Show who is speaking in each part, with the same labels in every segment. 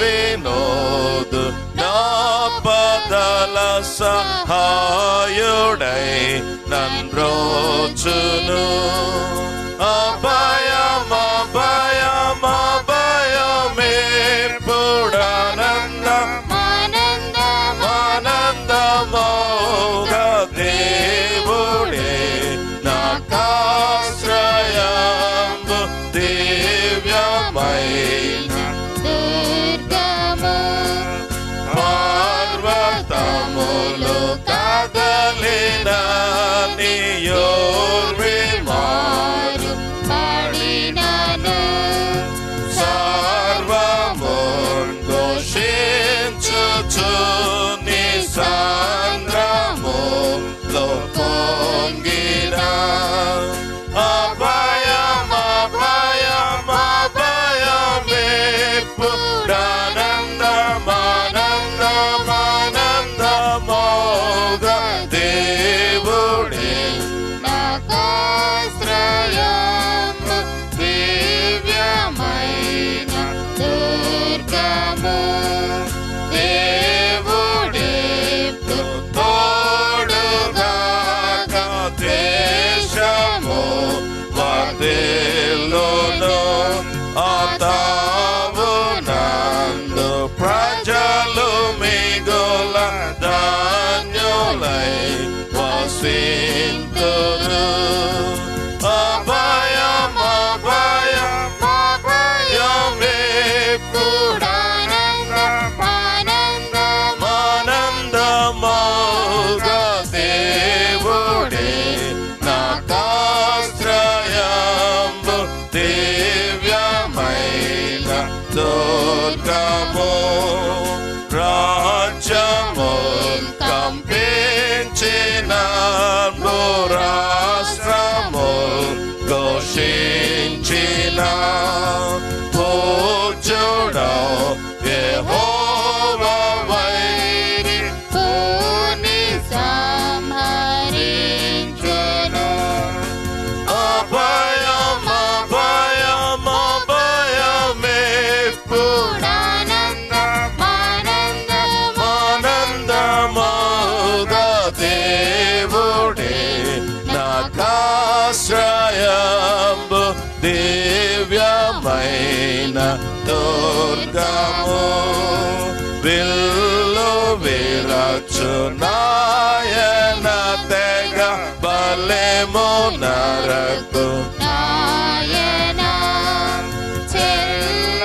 Speaker 1: మహావినోదు నాపదల సహాయుడై నన్రోచును. అభయం అభయం అభయమేపుడానందం ఆనందమౌగా దేవుడే నాకాశ్రయంబు దివ్యమైన
Speaker 2: దుర్గము.
Speaker 1: పర్వతములు కదలిన నియోర్విమారు
Speaker 2: పడినను
Speaker 1: సర్వమున్ ఘోషించుచు నిసాంద్రములో పొంగిన. అభయం అభయం అభయమేపుడానందం ఆనందమానందమౌగా దేవుడే
Speaker 2: నాకాశ్రయము దివ్యమైన దుర్గము. దేవుడెప్పుడు
Speaker 1: తోడుగాక ద్వేషము వర్ధిల్లును. ఆతావు నందు ప్రజలు మిగుల ధాన్యులై వసింతురు. అభయం అభయం ఆనందమౌగా దేవుడే నాకాశ్రయంబు దివ్యమైన దుర్గము. రాజ్యముల్ కంపించిన రాష్ట్రముల్ ఘోషించిన పూజ్యుడవు యెహోవా వైరి
Speaker 2: పూని సంహరించును.
Speaker 1: అభయం అభయం ఆనందమౌగా దేవుడే నాకాశ్రయంబు దివ్యమైన దుర్గము. విల్లు విరచు నాయన తెగ బలెము నరకు
Speaker 2: నాయన చెల్ల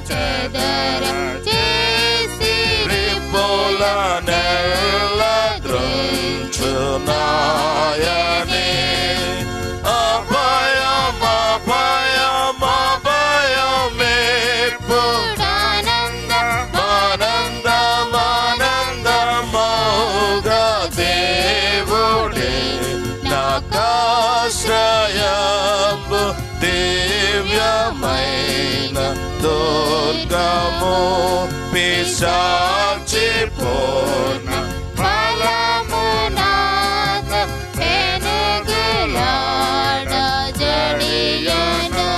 Speaker 2: చెదర చేసి
Speaker 1: రిపుల నెల్ల ద్రుంచు నాయనే. అభయం అభయం ఆనందమానందమౌగా దేవుడే నాకాశ్రయంబు దివ్యమైన దుర్గము. పిశాచి పూర్ణ
Speaker 2: ఫలమునాథ పెనుగులాడ జడియను.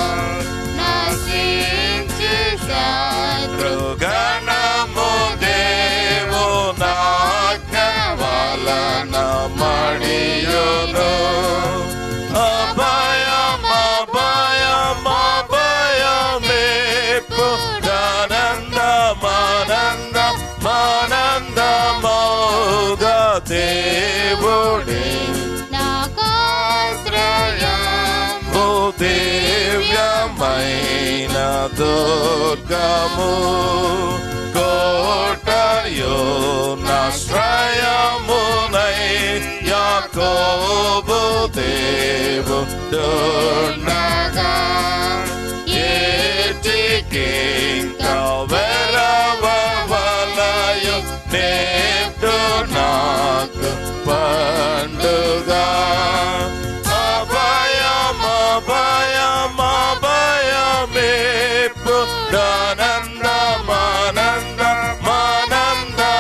Speaker 2: నశించి
Speaker 1: గణము దేవునాజ్ఞ వలన మడియును. అభయం అభయం ఆనందమానందమౌగా దేవుడే
Speaker 2: నాకాశ్రయము
Speaker 1: దివ్యమైన దుర్గము. కోటయు నాశ్రయమునై యాకోబు దేవుడుండగా ఏటికింకా వెరవలయు నేడు నాకు పండుగ. అభయం అభయం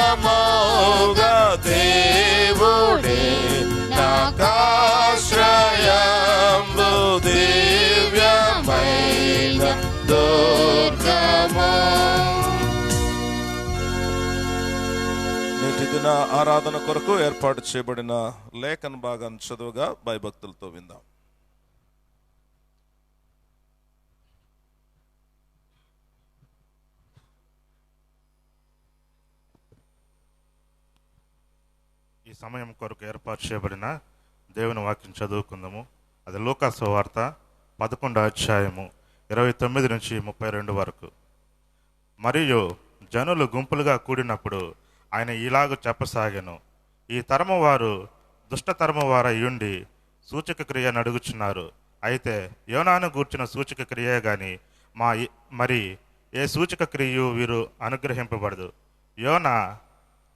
Speaker 1: ఆనందమానందమౌగా దేవుడే నాకాశ్రయంబు దివ్యమైన దుర్గము. దిన ఆరాధన కొరకు ఏర్పాటు చేయబడిన లేఖన భాగాన్ని చదువుగా భయభక్తులతో విందాం.
Speaker 3: ఈ సమయం కొరకు ఏర్పాటు చేయబడిన దేవుని వాక్యం చదువుకుందాము. అది లూకా సువార్త 11వ అధ్యాయము 29 నుంచి 32 వరకు. మరియు జనులు గుంపులుగా కూడినప్పుడు ఆయన ఇలాగ చెప్పసాగాను, ఈ తరము వారు దుష్టతరము వారయ్యుండి సూచక క్రియ నడుగుచున్నారు. అయితే యోనాను గూర్చిన సూచక క్రియే గాని మరి ఏ సూచక క్రియు వీరు అనుగ్రహింపబడదు. యోనా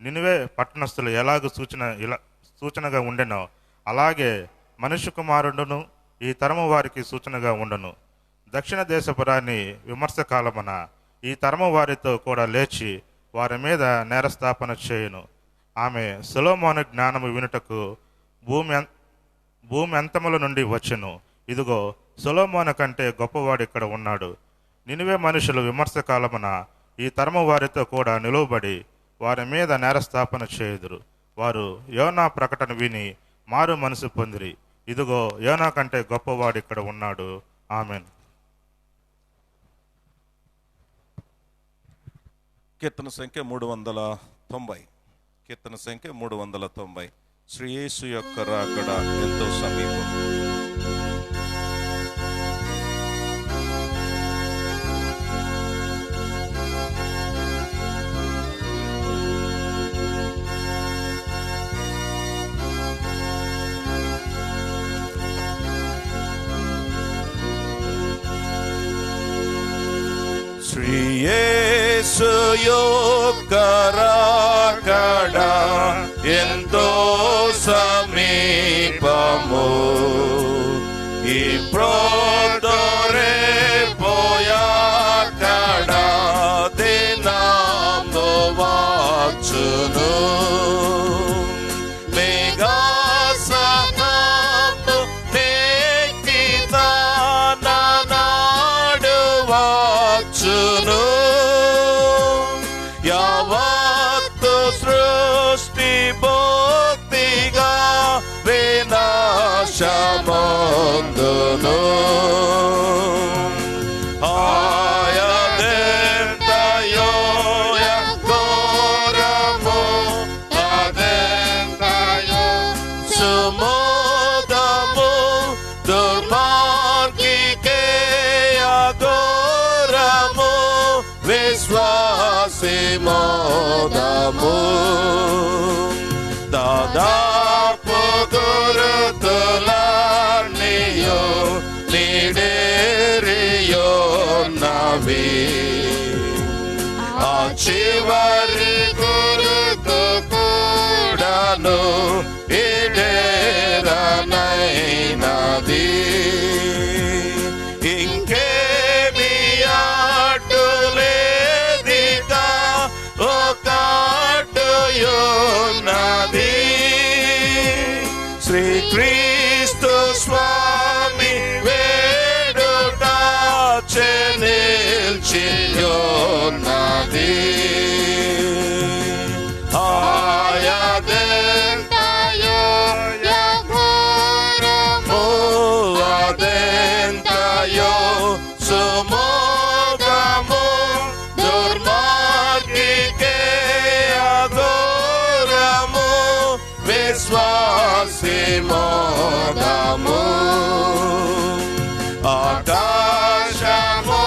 Speaker 3: నినివే పట్టణస్థులు ఎలాగ సూచనగా ఉండెనో అలాగే మనుష్య కుమారుడును ఈ తరము వారికి సూచనగా ఉండను. దక్షిణ దేశపురాన్ని విమర్శ కాలమున ఈ తరము వారితో కూడా లేచి వారి మీద నేరస్థాపన చేయును. ఆమె సొలొమోను జ్ఞానము వినుటకు భూమి అంతముల నుండి వచ్చెను. ఇదిగో సొలొమోను కంటే గొప్పవాడు ఇక్కడ ఉన్నాడు. నినివే మనుషులు విమర్శ కాలమున ఈ తరము వారితో కూడా నిలువబడి వారి మీద నేరస్థాపన చేయుదురు. వారు యోనా ప్రకటన విని మారు మనసు పొందిరి. ఇదిగో యోనా కంటే గొప్పవాడు ఇక్కడ ఉన్నాడు. ఆమెన్.
Speaker 1: కీర్తన సంఖ్య 390. కీర్తన సంఖ్య 390. శ్రీ యేసు యొక్క రాకడ ఎంతో సమీపం. శ్రీ యేసు యొక్క రాకడ ఎంతో సమీపము. ఇప్పుడే పోయాకడ దినము వచ్చును. మేఘాసనము నెక్కితాననాడు వచ్చును. యావత్తు సృష్టి భక్తిగా వినాశమందును. ఆయదెంతయో ఘోరము, అదెంతయో సుమోదము, దుర్మార్గికే అఘోరము, విశ్వాసి మోదము. దాదాపు గురుతులన్నీయు నీడేరియున్నవి. ఆ చివరి గురుతు కూడాను ఈడేరనైనది. ఇంకేమి అడ్డులేదిగా ఒకటుయున్నది. శ్రీక్రీస్తు స్వామి వేడుట నిల్చియున్నది. ఆయదెంతయో ఘోరము, అదెంతయో సుమోదము, దుర్మార్గికే అఘోరము, విశ్వాసి మోదము. ఆకాశము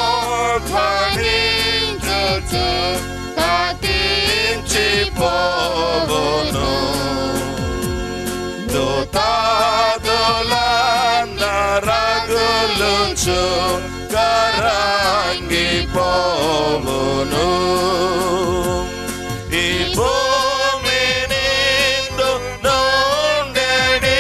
Speaker 1: ధ్వనించుచు గతించిపోవును. దూతాదులందరగులుచు కరంగిపోవును. ఈ భూమి నిందు నుండెడి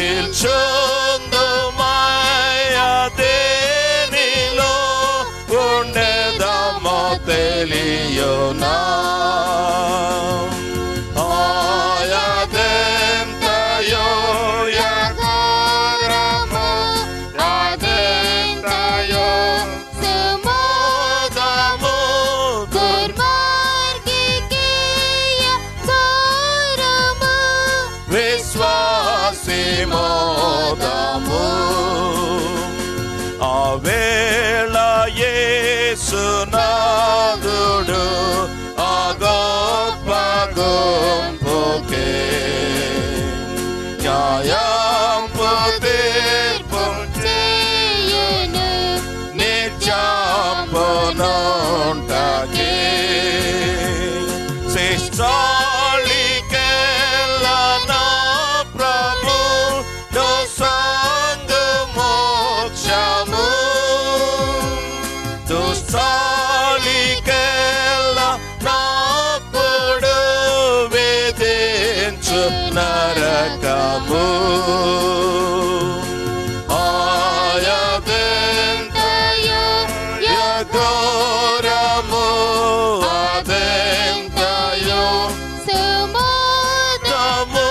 Speaker 1: నిల్చుందుమయ్యా దేనిలో ఉండేదమ్మో తెలియునా ఆయదెంతయో
Speaker 2: ఘోరము అదెంతయో సుమోదము దుర్మార్గికి ఘోరము
Speaker 1: విశ్వాసి మోదము ఆ వేళ యేసునాథుడు ఆ గొప్ప గుంపుకే న్యాయంపు తీర్పు
Speaker 2: చేయును
Speaker 1: నిత్యంపునుంటకే శిష్టాళికెల్ల నా ప్రభు దోసంగు మోక్షము దుస్తాళికెల్ల నాప్పుడు వేధించు నరకము ఆయదెంతయో ఘోరము అదెంతయో
Speaker 2: సుమోదము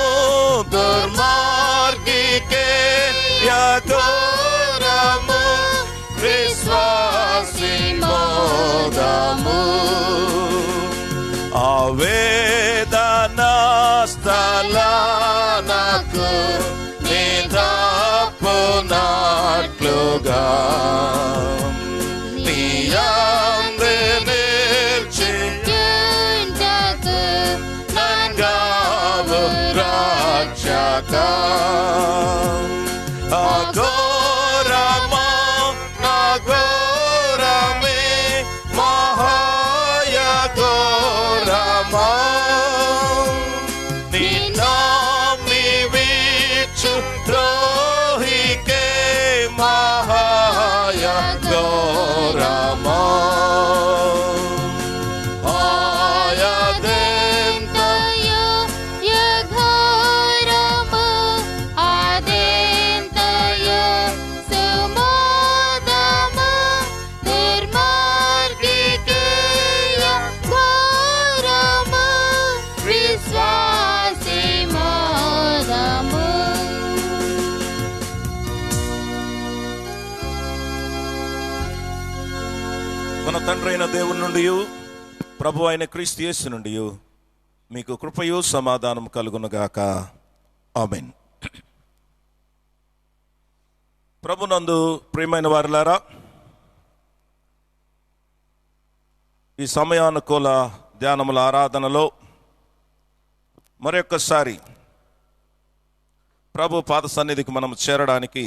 Speaker 1: దుర్మార్గికే ఘోరము విశ్వాసి మోదము ఆ వేదన స్థలానకు నిదాపునట్లుగా నీయందు నిలిచి
Speaker 2: చుండకు
Speaker 1: నంగావు రక్షక అఘోరమా నఘోరమే మహాయఘోరమా నిన్నామి వీచు ద్రోహికే మహాయఘోరమా ఆయదెంతయో
Speaker 2: ఘోరము అదెంతయో సుమోదము దుర్మార్గికి ఘోరము విశ్వాసి మోదము
Speaker 1: మన తండ్రి అయిన దేవుని నుండి ప్రభు అయిన క్రీస్తు యేసు నుండి మీకు కృపయు సమాధానం కలుగునుగాక ఆమేన్. ప్రభునందు ప్రియమైన వారులారా, ఈ సమయానుకూల ధ్యానముల ఆరాధనలో మరొక్కసారి ప్రభు పాద సన్నిధికి మనం చేరడానికి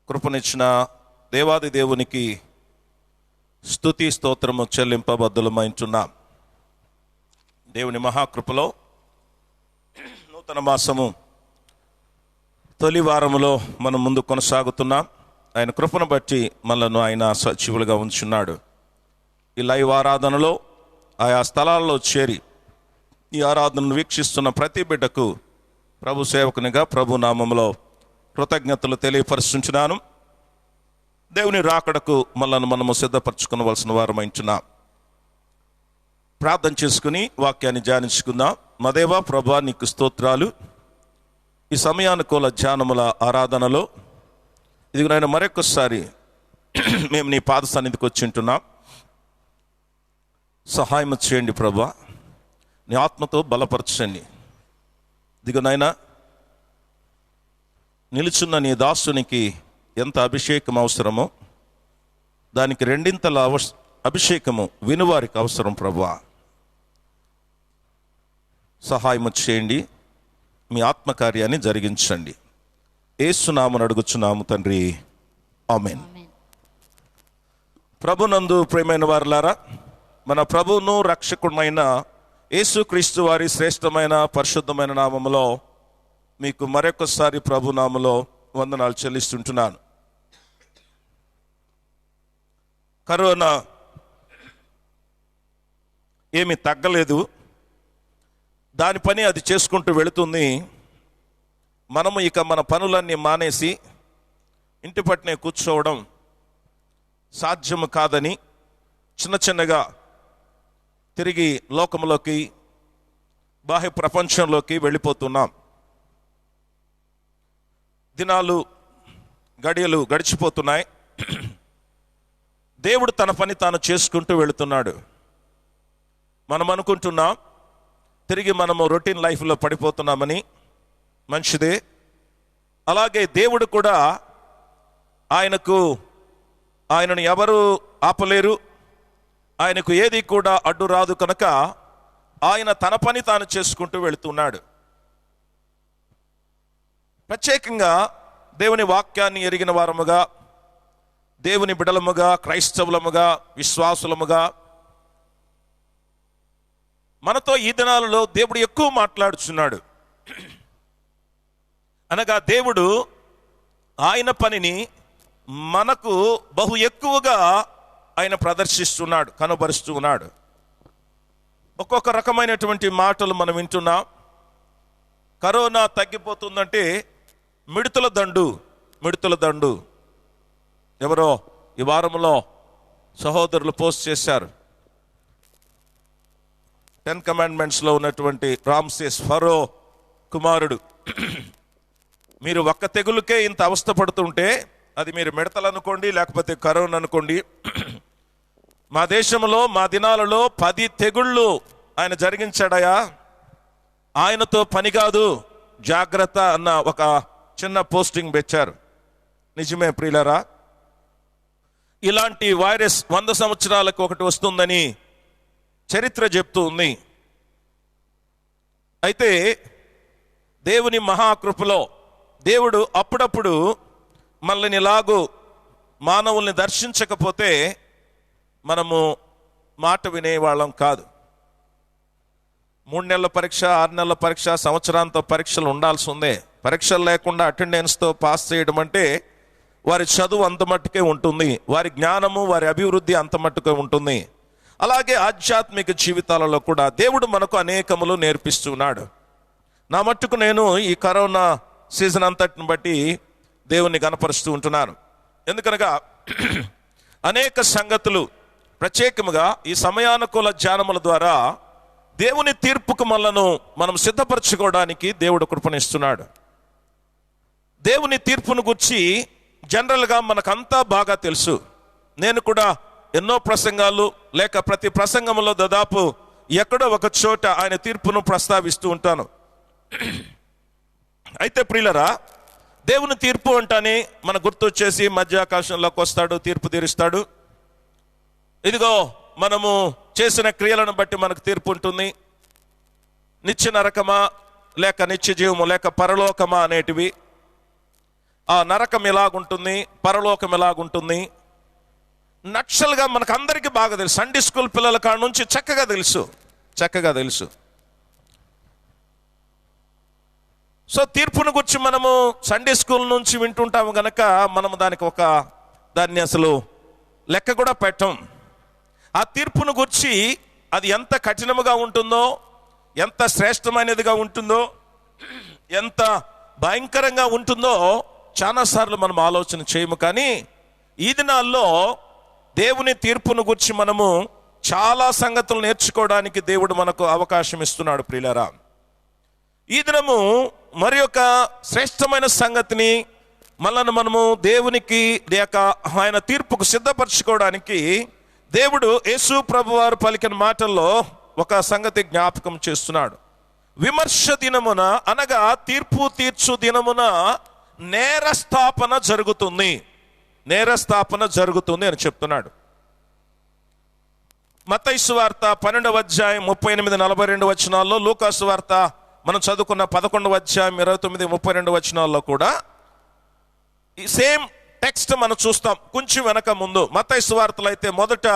Speaker 1: కృపనిచ్చిన దేవాది దేవునికి స్తుతి స్తోత్రము చెల్లింపబద్దులమైంటున్నాం. దేవుని మహాకృపలో నూతన మాసము తొలి వారములో మనం ముందు కొనసాగుతున్నాం. ఆయన కృపను బట్టి మనలను ఆయన సజీవులుగా ఉంచున్నాడు. ఈ లైవ్ ఆరాధనలో ఆయా స్థలాల్లో చేరి ఈ ఆరాధనను వీక్షిస్తున్న ప్రతి బిడ్డకు ప్రభు సేవకునిగా ప్రభు నామములో కృతజ్ఞతలు తెలియపరుచుచున్నాను. దేవుని రాకడకు మనల్ని మనము సిద్ధపరచుకునవలసిన వారమైంటున్నాం. ప్రార్థన చేసుకుని వాక్యాన్ని ధ్యానించుకుందాం. మా దేవా ప్రభువా, నీకు స్తోత్రాలు. ఈ సమయానుకూల ధ్యానముల ఆరాధనలో ఇది నేను మరొకసారి మేము నీ పాద సన్నిధికి వచ్చి ఉంటున్నాం. సహాయం చేయండి ప్రభువా, నీ ఆత్మతో బలపరచండి. ఇదిగోనైనా నిలుచున్న నీ దాసునికి ఎంత అభిషేకం అవసరమో దానికి రెండింతల అభిషేకము వినువారికి అవసరం ప్రభువా. సహాయము చేయండి, మీ ఆత్మకార్యాన్ని జరిగించండి. యేసునామమున అడుగుచున్నాము తండ్రి, ఆమేన్. ప్రభునందు ప్రియమైన వారులారా, మన ప్రభువును రక్షకుడైన యేసుక్రీస్తు వారి శ్రేష్టమైన పరిశుద్ధమైన నామములో మీకు మరొకసారి ప్రభు నామములో వందనాలు చెల్లిస్తుంటున్నాను. కరోనా ఏమి తగ్గలేదు, దాని పని అది చేసుకుంటూ వెళుతుంది. మనము ఇక మన పనులన్నీ మానేసి ఇంటి పట్టునే కూర్చోవడం సాధ్యము కాదని చిన్న చిన్నగా తిరిగి లోకంలోకి, బాహ్య ప్రపంచంలోకి వెళ్ళిపోతున్నాం. దినాలు, గడియలు గడిచిపోతున్నాయి. దేవుడు తన పని తాను చేసుకుంటూ వెళుతున్నాడు. మనం అనుకుంటున్నాం తిరిగి మనము రొటీన్ లైఫ్లో పడిపోతున్నామని. మంచిదే. అలాగే దేవుడు కూడా ఆయనను ఎవరు ఆపలేరు, ఆయనకు ఏది కూడా అడ్డు రాదు కనుక ఆయన తన పని తాను చేసుకుంటూ వెళుతున్నాడు. ప్రత్యేకంగా దేవుని వాక్యాన్ని ఎరిగిన వారముగా, దేవుని బిడలముగా, క్రైస్తవులముగా, విశ్వాసులముగా మనతో ఈ దినాలలో దేవుడు ఎక్కువ మాట్లాడుచున్నాడు. అనగా దేవుడు ఆయన పనిని మనకు బహు ఎక్కువగా ఆయన ప్రదర్శిస్తున్నాడు, కనబరుస్తూ ఉన్నాడు. ఒక్కొక్క రకమైనటువంటి మాటలు మనం వింటున్నాం. కరోనా తగ్గిపోతుందంటే మిడతల దండు ఎవరో ఈ వారంలో సహోదరులు పోస్ట్ చేశారు. 10 కమాండ్మెంట్స్లో ఉన్నటువంటి రామ్సేస్ ఫరో కుమారుడు, మీరు ఒక్క తెగులుకే ఇంత అవస్థ పడుతుంటే, అది మీరు మిడతలు అనుకోండి లేకపోతే కరోనా అనుకోండి, మా దేశంలో మా దినాలలో 10 తెగుళ్ళు ఆయన జరిగించాడయా, ఆయనతో పని కాదు, జాగ్రత్త అన్న ఒక చిన్న పోస్టింగ్ పెట్టారు. నిజమే ప్రియులారా, ఇలాంటి వైరస్ 100 సంవత్సరాలకు ఒకటి వస్తుందని చరిత్ర చెప్తూ ఉంది. అయితే దేవుని మహాకృపలో దేవుడు అప్పుడప్పుడు మనల్ని ఇలాగూ మానవుల్ని దర్శించకపోతే మనము మాట వినేవాళ్ళం కాదు. 3 నెలల పరీక్ష, 6 నెలల పరీక్ష, సంవత్సరాంత పరీక్షలు ఉండాల్సి ఉంది. పరీక్షలు లేకుండా అటెండెన్స్తో పాస్ చేయడం అంటే వారి చదువు అంత మట్టుకే ఉంటుంది, వారి జ్ఞానము, వారి అభివృద్ధి అంత మట్టుకే ఉంటుంది. అలాగే ఆధ్యాత్మిక జీవితాలలో కూడా దేవుడు మనకు అనేకములు నేర్పిస్తున్నాడు. నా మట్టుకు నేను ఈ కరోనా సీజన్ అంతటిని బట్టి దేవుణ్ణి గణపరుస్తూ ఉంటున్నాను. ఎందుకనగా అనేక సంగతులు, ప్రత్యేకముగా ఈ సమయానుకూల ధ్యానముల ద్వారా దేవుని తీర్పుకు మనం సిద్ధపరచుకోవడానికి దేవుడు కృపణిస్తున్నాడు. దేవుని తీర్పును గురించి జనరల్గా మనకంతా బాగా తెలుసు. నేను కూడా ఎన్నో ప్రసంగాలు లేక ప్రతి ప్రసంగంలో దాదాపు ఎక్కడో ఒక చోట ఆయన తీర్పును ప్రస్తావిస్తూ ఉంటాను. అయితే ప్రియులరా, దేవుని తీర్పు అంటానే మన గుర్తొచ్చేసి మధ్యాకాశంలోకి వస్తాడు, తీర్పు తీరుస్తాడు. ఇదిగో మనము చేసిన క్రియలను బట్టి మనకు తీర్పు ఉంటుంది. నిత్య నరకమా లేక నిత్య జీవము లేక పరలోకమా అనేటివి. ఆ నరకం ఎలాగుంటుంది, పరలోకం ఎలాగుంటుంది, నక్షలుగా మనకు అందరికీ బాగా తెలుసు. సండే స్కూల్ పిల్లల కాడ నుంచి చక్కగా తెలుసు. సో తీర్పును గురించి మనము సండే స్కూల్ నుంచి వింటుంటాము గనక మనము దాన్ని అసలు లెక్క కూడా పెట్టం. ఆ తీర్పును గురించి అది ఎంత కఠినముగా ఉంటుందో, ఎంత శ్రేష్టమైనదిగా ఉంటుందో, ఎంత భయంకరంగా ఉంటుందో చాలాసార్లు మనం ఆలోచన చేయము. కానీ ఈ దినాల్లో దేవుని తీర్పును గురించి మనము చాలా సంగతులు నేర్చుకోవడానికి దేవుడు మనకు అవకాశం ఇస్తున్నాడు. ప్రియులారా, ఈ దినము మరి ఒక శ్రేష్టమైన సంగతిని మనము దేవునికి లేక ఆయన తీర్పుకు సిద్ధపరచుకోవడానికి దేవుడు యేసు ప్రభువారు పలికిన మాటల్లో ఒక సంగతి జ్ఞాపకం చేస్తున్నాడు. విమర్శ దినమున అనగా తీర్పు తీర్చు దినమున నేరస్థాపన జరుగుతుంది అని చెప్తున్నాడు. మత్తయి సువార్త 12వ అధ్యాయం 38-42 వచనాల్లో, లూకా సువార్త మనం చదువుకున్న 11వ అధ్యాయం 29-32 వచనాల్లో కూడా ఈ సేమ్ టెక్స్ట్ మనం చూస్తాం. కొంచెం వెనక ముందు మత్తయి సువార్తలో అయితే మొదట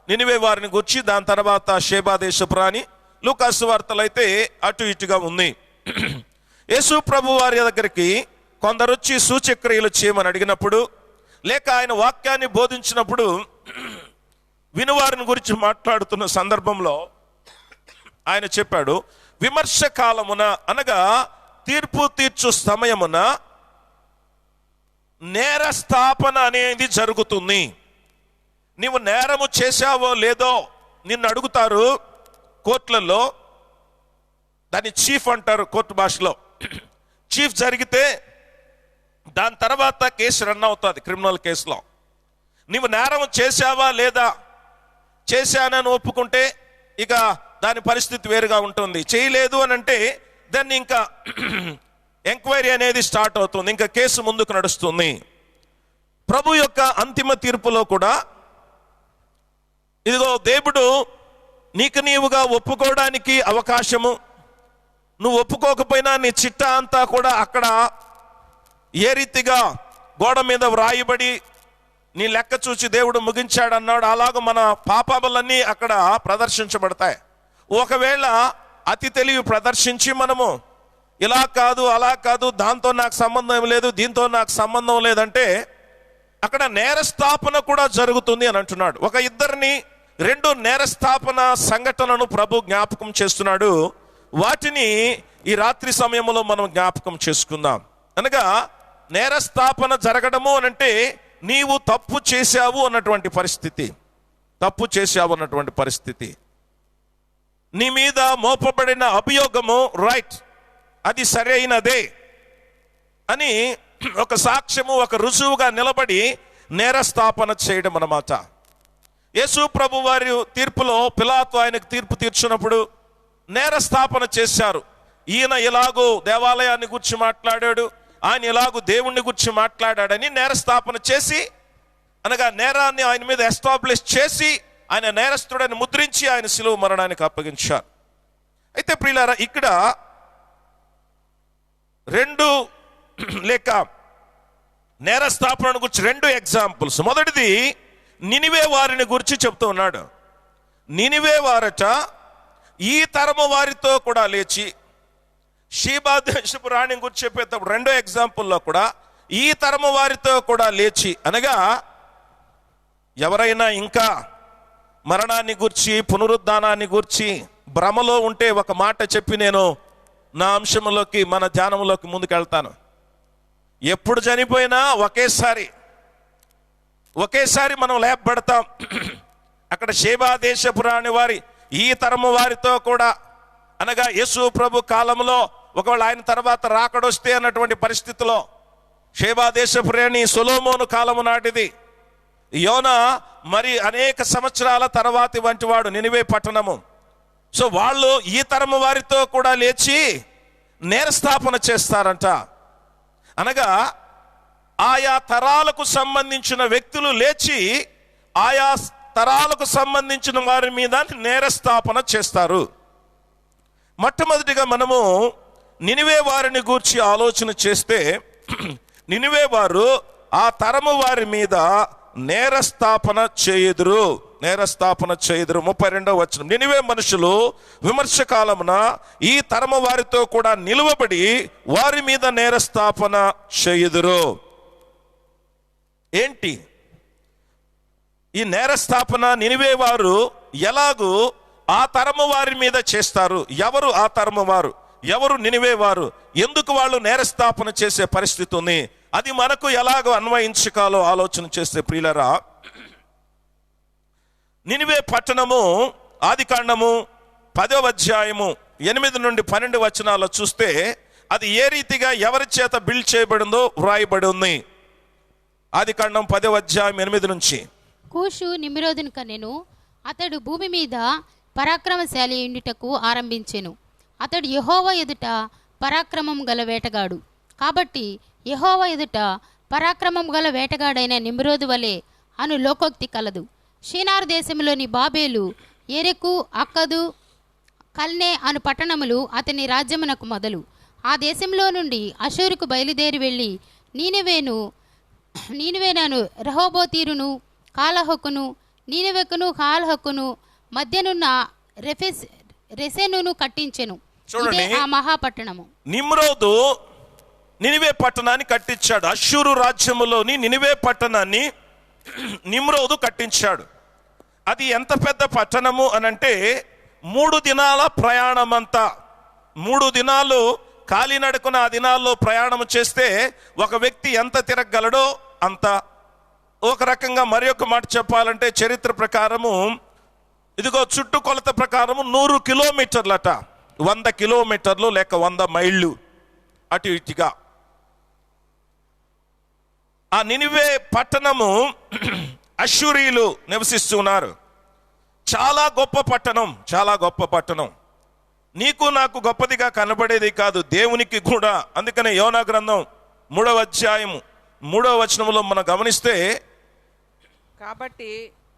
Speaker 1: నినివే వారిని గుర్చి, దాని తర్వాత షేబా దేశపు రాణి. లూకా సువార్తలో అయితే అటు ఇటుగా ఉంది. యేసు ప్రభు వారి దగ్గరికి కొందరు వచ్చి సూచక్రియలు చేయమని అడిగినప్పుడు లేక ఆయన వాక్యాన్ని బోధించినప్పుడు వినువారిని గురించి మాట్లాడుతున్న సందర్భంలో ఆయన చెప్పాడు, విమర్శ కాలమున అనగా తీర్పు తీర్చు సమయమున నేరస్థాపన అనేది జరుగుతుంది. నీవు నేరము చేశావో లేదో నిన్ను అడుగుతారు కోర్టులలో. దాన్ని చీఫ్ అంటారు కోర్టు భాషలో. చీఫ్ జరిగితే దాని తర్వాత కేసు రన్ అవుతుంది క్రిమినల్ కేసులో. నీవు నేరం చేశావా లేదా, చేశానని ఒప్పుకుంటే ఇక దాని పరిస్థితి వేరుగా ఉంటుంది. చేయలేదు అని అంటే దాన్ని ఇంకా ఎంక్వైరీ అనేది స్టార్ట్ అవుతుంది, ఇంకా కేసు ముందుకు నడుస్తుంది. ప్రభు యొక్క అంతిమ తీర్పులో కూడా ఇదిగో దేవుడు నీకు నీవుగా ఒప్పుకోవడానికి అవకాశము, నువ్వు ఒప్పుకోకపోయినా నీ చిట్టా అంతా కూడా అక్కడ ఏ రీతిగా గోడ మీద వ్రాయబడి నీ లెక్క చూచి దేవుడు ముగించాడు అన్నాడు, అలాగ మన పాపాలన్నీ అక్కడ ప్రదర్శించబడతాయి. ఒకవేళ అతి తెలివి ప్రదర్శించి మనము ఇలా కాదు అలా కాదు, దాంతో నాకు సంబంధం లేదు, దీంతో నాకు సంబంధం లేదంటే అక్కడ నేరస్థాపన కూడా జరుగుతుంది అని అంటున్నాడు. ఒక ఇద్దరిని 2 నేరస్థాపన సంఘటనలను ప్రభు జ్ఞాపకం చేస్తున్నాడు. వాటిని ఈ రాత్రి సమయంలో మనం జ్ఞాపకం చేసుకుందాం. అనగా నేరస్థాపన జరగడము అనంటే నీవు తప్పు చేశావు అన్నటువంటి పరిస్థితి. తప్పు చేశావు అన్నటువంటి పరిస్థితి. నీ మీద మోపబడిన అభియోగము రైట్, అది సరైనదే అని ఒక సాక్ష్యము, ఒక రుజువుగా నిలబడి నేరస్థాపన చేయడం అన్నమాట. యేసు ప్రభు వారి తీర్పులో పిలాతు ఆయనకు తీర్పు తీర్చినప్పుడు నేరస్థాపన చేశారు. ఈయన ఇలాగూ దేవాలయాన్ని గురించి మాట్లాడాడు, ఆయన ఇలాగూ దేవుణ్ణి గురించి మాట్లాడాడని నేరస్థాపన చేసి, అనగా నేరాన్ని ఆయన మీద ఎస్టాబ్లిష్ చేసి ఆయన నేరస్తుడని ముద్రించి ఆయన శిలువ మరణానికి అప్పగించారు. అయితే ప్రియులారా, ఇక్కడ 2 లేక నేరస్థాపన గురించి 2 ఎగ్జాంపుల్స్. మొదటిది నినివే వారిని గురించి చెప్తూ ఉన్నాడు. నినివే వారట ఈ తరము వారితో కూడా లేచి, షీబా దేశపు రాణి గురించి చెప్పేటప్పుడు 2వ ఎగ్జాంపుల్లో కూడా ఈ తరము వారితో కూడా లేచి, అనగా ఎవరైనా ఇంకా మరణాన్ని గూర్చి పునరుద్ధానాన్ని గూర్చి భ్రమలో ఉంటే ఒక మాట చెప్పి నేను నా అంశంలోకి, మన ధ్యానంలోకి ముందుకెళ్తాను. ఎప్పుడు చనిపోయినా ఒకేసారి మనం లేపబడతాం. అక్కడ షేబా దేశపు రాణి వారి ఈ తరము వారితో కూడా, అనగా యేసు ప్రభు కాలంలో ఒకవేళ ఆయన తర్వాత రాకడొస్తే అన్నటువంటి పరిస్థితిలో, షేబా దేశపు రాణి సొలొమోను కాలము నాటిది, యోనా మరి అనేక సంవత్సరాల తర్వాతి వంటి వాడు నినివే పట్టణము. సో వాళ్ళు ఈ తరము వారితో కూడా లేచి నేరస్థాపన చేస్తారంట. అనగా ఆయా తరాలకు సంబంధించిన వ్యక్తులు లేచి ఆయా తరాలకు సంబంధించిన వారి మీద నేరస్థాపన చేస్తారు. మొట్టమొదటిగా మనము నినివే వారిని గూర్చి ఆలోచన చేస్తే, నినివే వారు ఆ తరము వారి మీద నేరస్థాపన చేయుదురు. 32వ వచనం. నినివే మనుషులు విమర్శకాలమున ఈ తరము వారితో కూడా నిలువబడి వారి మీద నేరస్థాపన చేయుదురు. ఏంటి ఈ నేరస్థాపన? నినివే వారు ఎలాగూ ఆ తరము వారి మీద చేస్తారు. ఎవరు ఆ తరము వారు? ఎవరు నినివే వారు? ఎందుకు వాళ్ళు నేరస్థాపన చేసే పరిస్థితి ఉంది? అది మనకు ఎలాగో అన్వయించుకాలో ఆలోచన చేస్తే ప్రియులరా, నినివే పట్టణము ఆదికాండము 10వ అధ్యాయము 8 నుండి 12 వచనాల్లో చూస్తే అది ఏ రీతిగా ఎవరి చేత బిల్డ్ చేయబడిందో వ్రాయబడి ఉంది. ఆదికాండం 10వ అధ్యాయం 8 నుంచి.
Speaker 2: కూషు నిమ్రోదును కనెను, అతడు భూమి మీద పరాక్రమశాలి ఉండుటకు ఆరంభించెను. అతడు యెహోవా ఎదుట పరాక్రమం గల వేటగాడు. కాబట్టి యెహోవా ఎదుట పరాక్రమం గల వేటగాడైన నిమ్రోదు వలె అను లోకోక్తి కలదు. షీనారు దేశంలోని బాబేలు, ఎరెకు, అక్కదు, కల్నే అను పట్టణములు అతని రాజ్యమునకు మొదలు. ఆ దేశంలో నుండి అషూరుకు బయలుదేరి వెళ్ళి నీనివేనను రెహోబోతీరును కాలహొక్కును, నీనివెకును కాలహొక్కును మధ్యనున్న రెసెనును కట్టించెను. ఇదే ఆ మహాపట్టణము.
Speaker 1: నిమ్రోదు నినివే పట్టణాన్ని కట్టించాడు. అష్షూరు రాజ్యములోని నినివే పట్టణాన్ని నిమ్రోదు కట్టించాడు. అది ఎంత పెద్ద పట్టణము అనంటే 3 దినాల ప్రయాణమంతా, 3 దినాలు కాలినడకన ఆ దినాల్లో ప్రయాణం చేస్తే ఒక వ్యక్తి ఎంత తిరగలడో అంత. ఒక రకంగా మరి ఒక మాట చెప్పాలంటే చరిత్ర ప్రకారము ఇదిగో చుట్టుకొలత ప్రకారము 100 కిలోమీటర్లట, 100 కిలోమీటర్లు లేక 100 మైళ్ళు అటు ఇటుగా. ఆ నినివే పట్టణము అష్షూరీయులు నివసిస్తున్నారు. చాలా గొప్ప పట్టణం, చాలా గొప్ప పట్టణం. నీకు నాకు గొప్పదిగా కనబడేది కాదు, దేవునికి కూడా. అందుకనే యోనా గ్రంథం 3వ అధ్యాయం 3వ వచనంలో మనం గమనిస్తే,
Speaker 4: కాబట్టి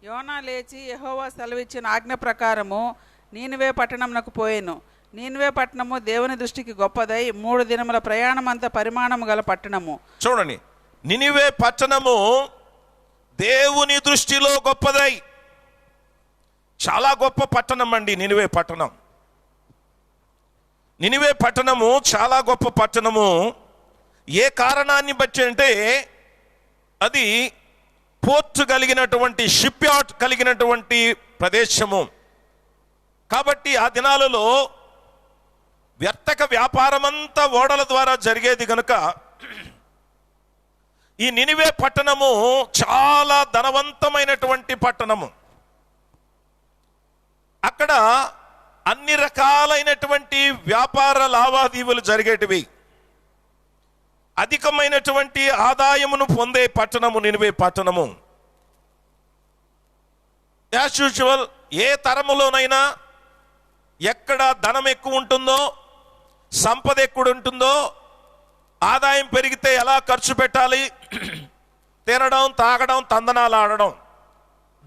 Speaker 4: యోనా లేచి యెహోవా సెలవిచ్చిన ఆజ్ఞ ప్రకారము నీనివే పట్టణంనకు పోయెను. నీనివే పట్టణము దేవుని దృష్టికి గొప్పదై 3 దినముల ప్రయాణమంత పరిమాణము గల పట్టణము.
Speaker 1: చూడండి, నినివే పట్టణము దేవుని దృష్టిలో గొప్పదై, చాలా గొప్ప పట్టణం అండి నినివే పట్టణం. నినివే పట్టణము చాలా గొప్ప పట్టణము. ఏ కారణాన్ని బట్టి అంటే అది పోర్ట్ కలిగినటువంటి, షిప్ యార్డ్ కలిగినటువంటి ప్రదేశము. కాబట్టి ఆ దినాలలో వ్యర్థక వ్యాపారం అంతా ఓడల ద్వారా జరిగేది కనుక ఈ నినివే పట్టణము చాలా ధనవంతమైనటువంటి పట్టణము. అక్కడ అన్ని రకాలైనటువంటి వ్యాపార లావాదేవీలు జరిగేటివి. అధికమైనటువంటి ఆదాయమును పొందే పట్టణము నినివే పట్టణము. యాజ్ యూజువల్ ఏ తరములోనైనా ఎక్కడ ధనం ఎక్కువ ఉంటుందో, సంపద ఎక్కువ ఉంటుందో, ఆదాయం పెరిగితే ఎలా ఖర్చు పెట్టాలి, తినడం, తాగడం, తందనాలు ఆడడం,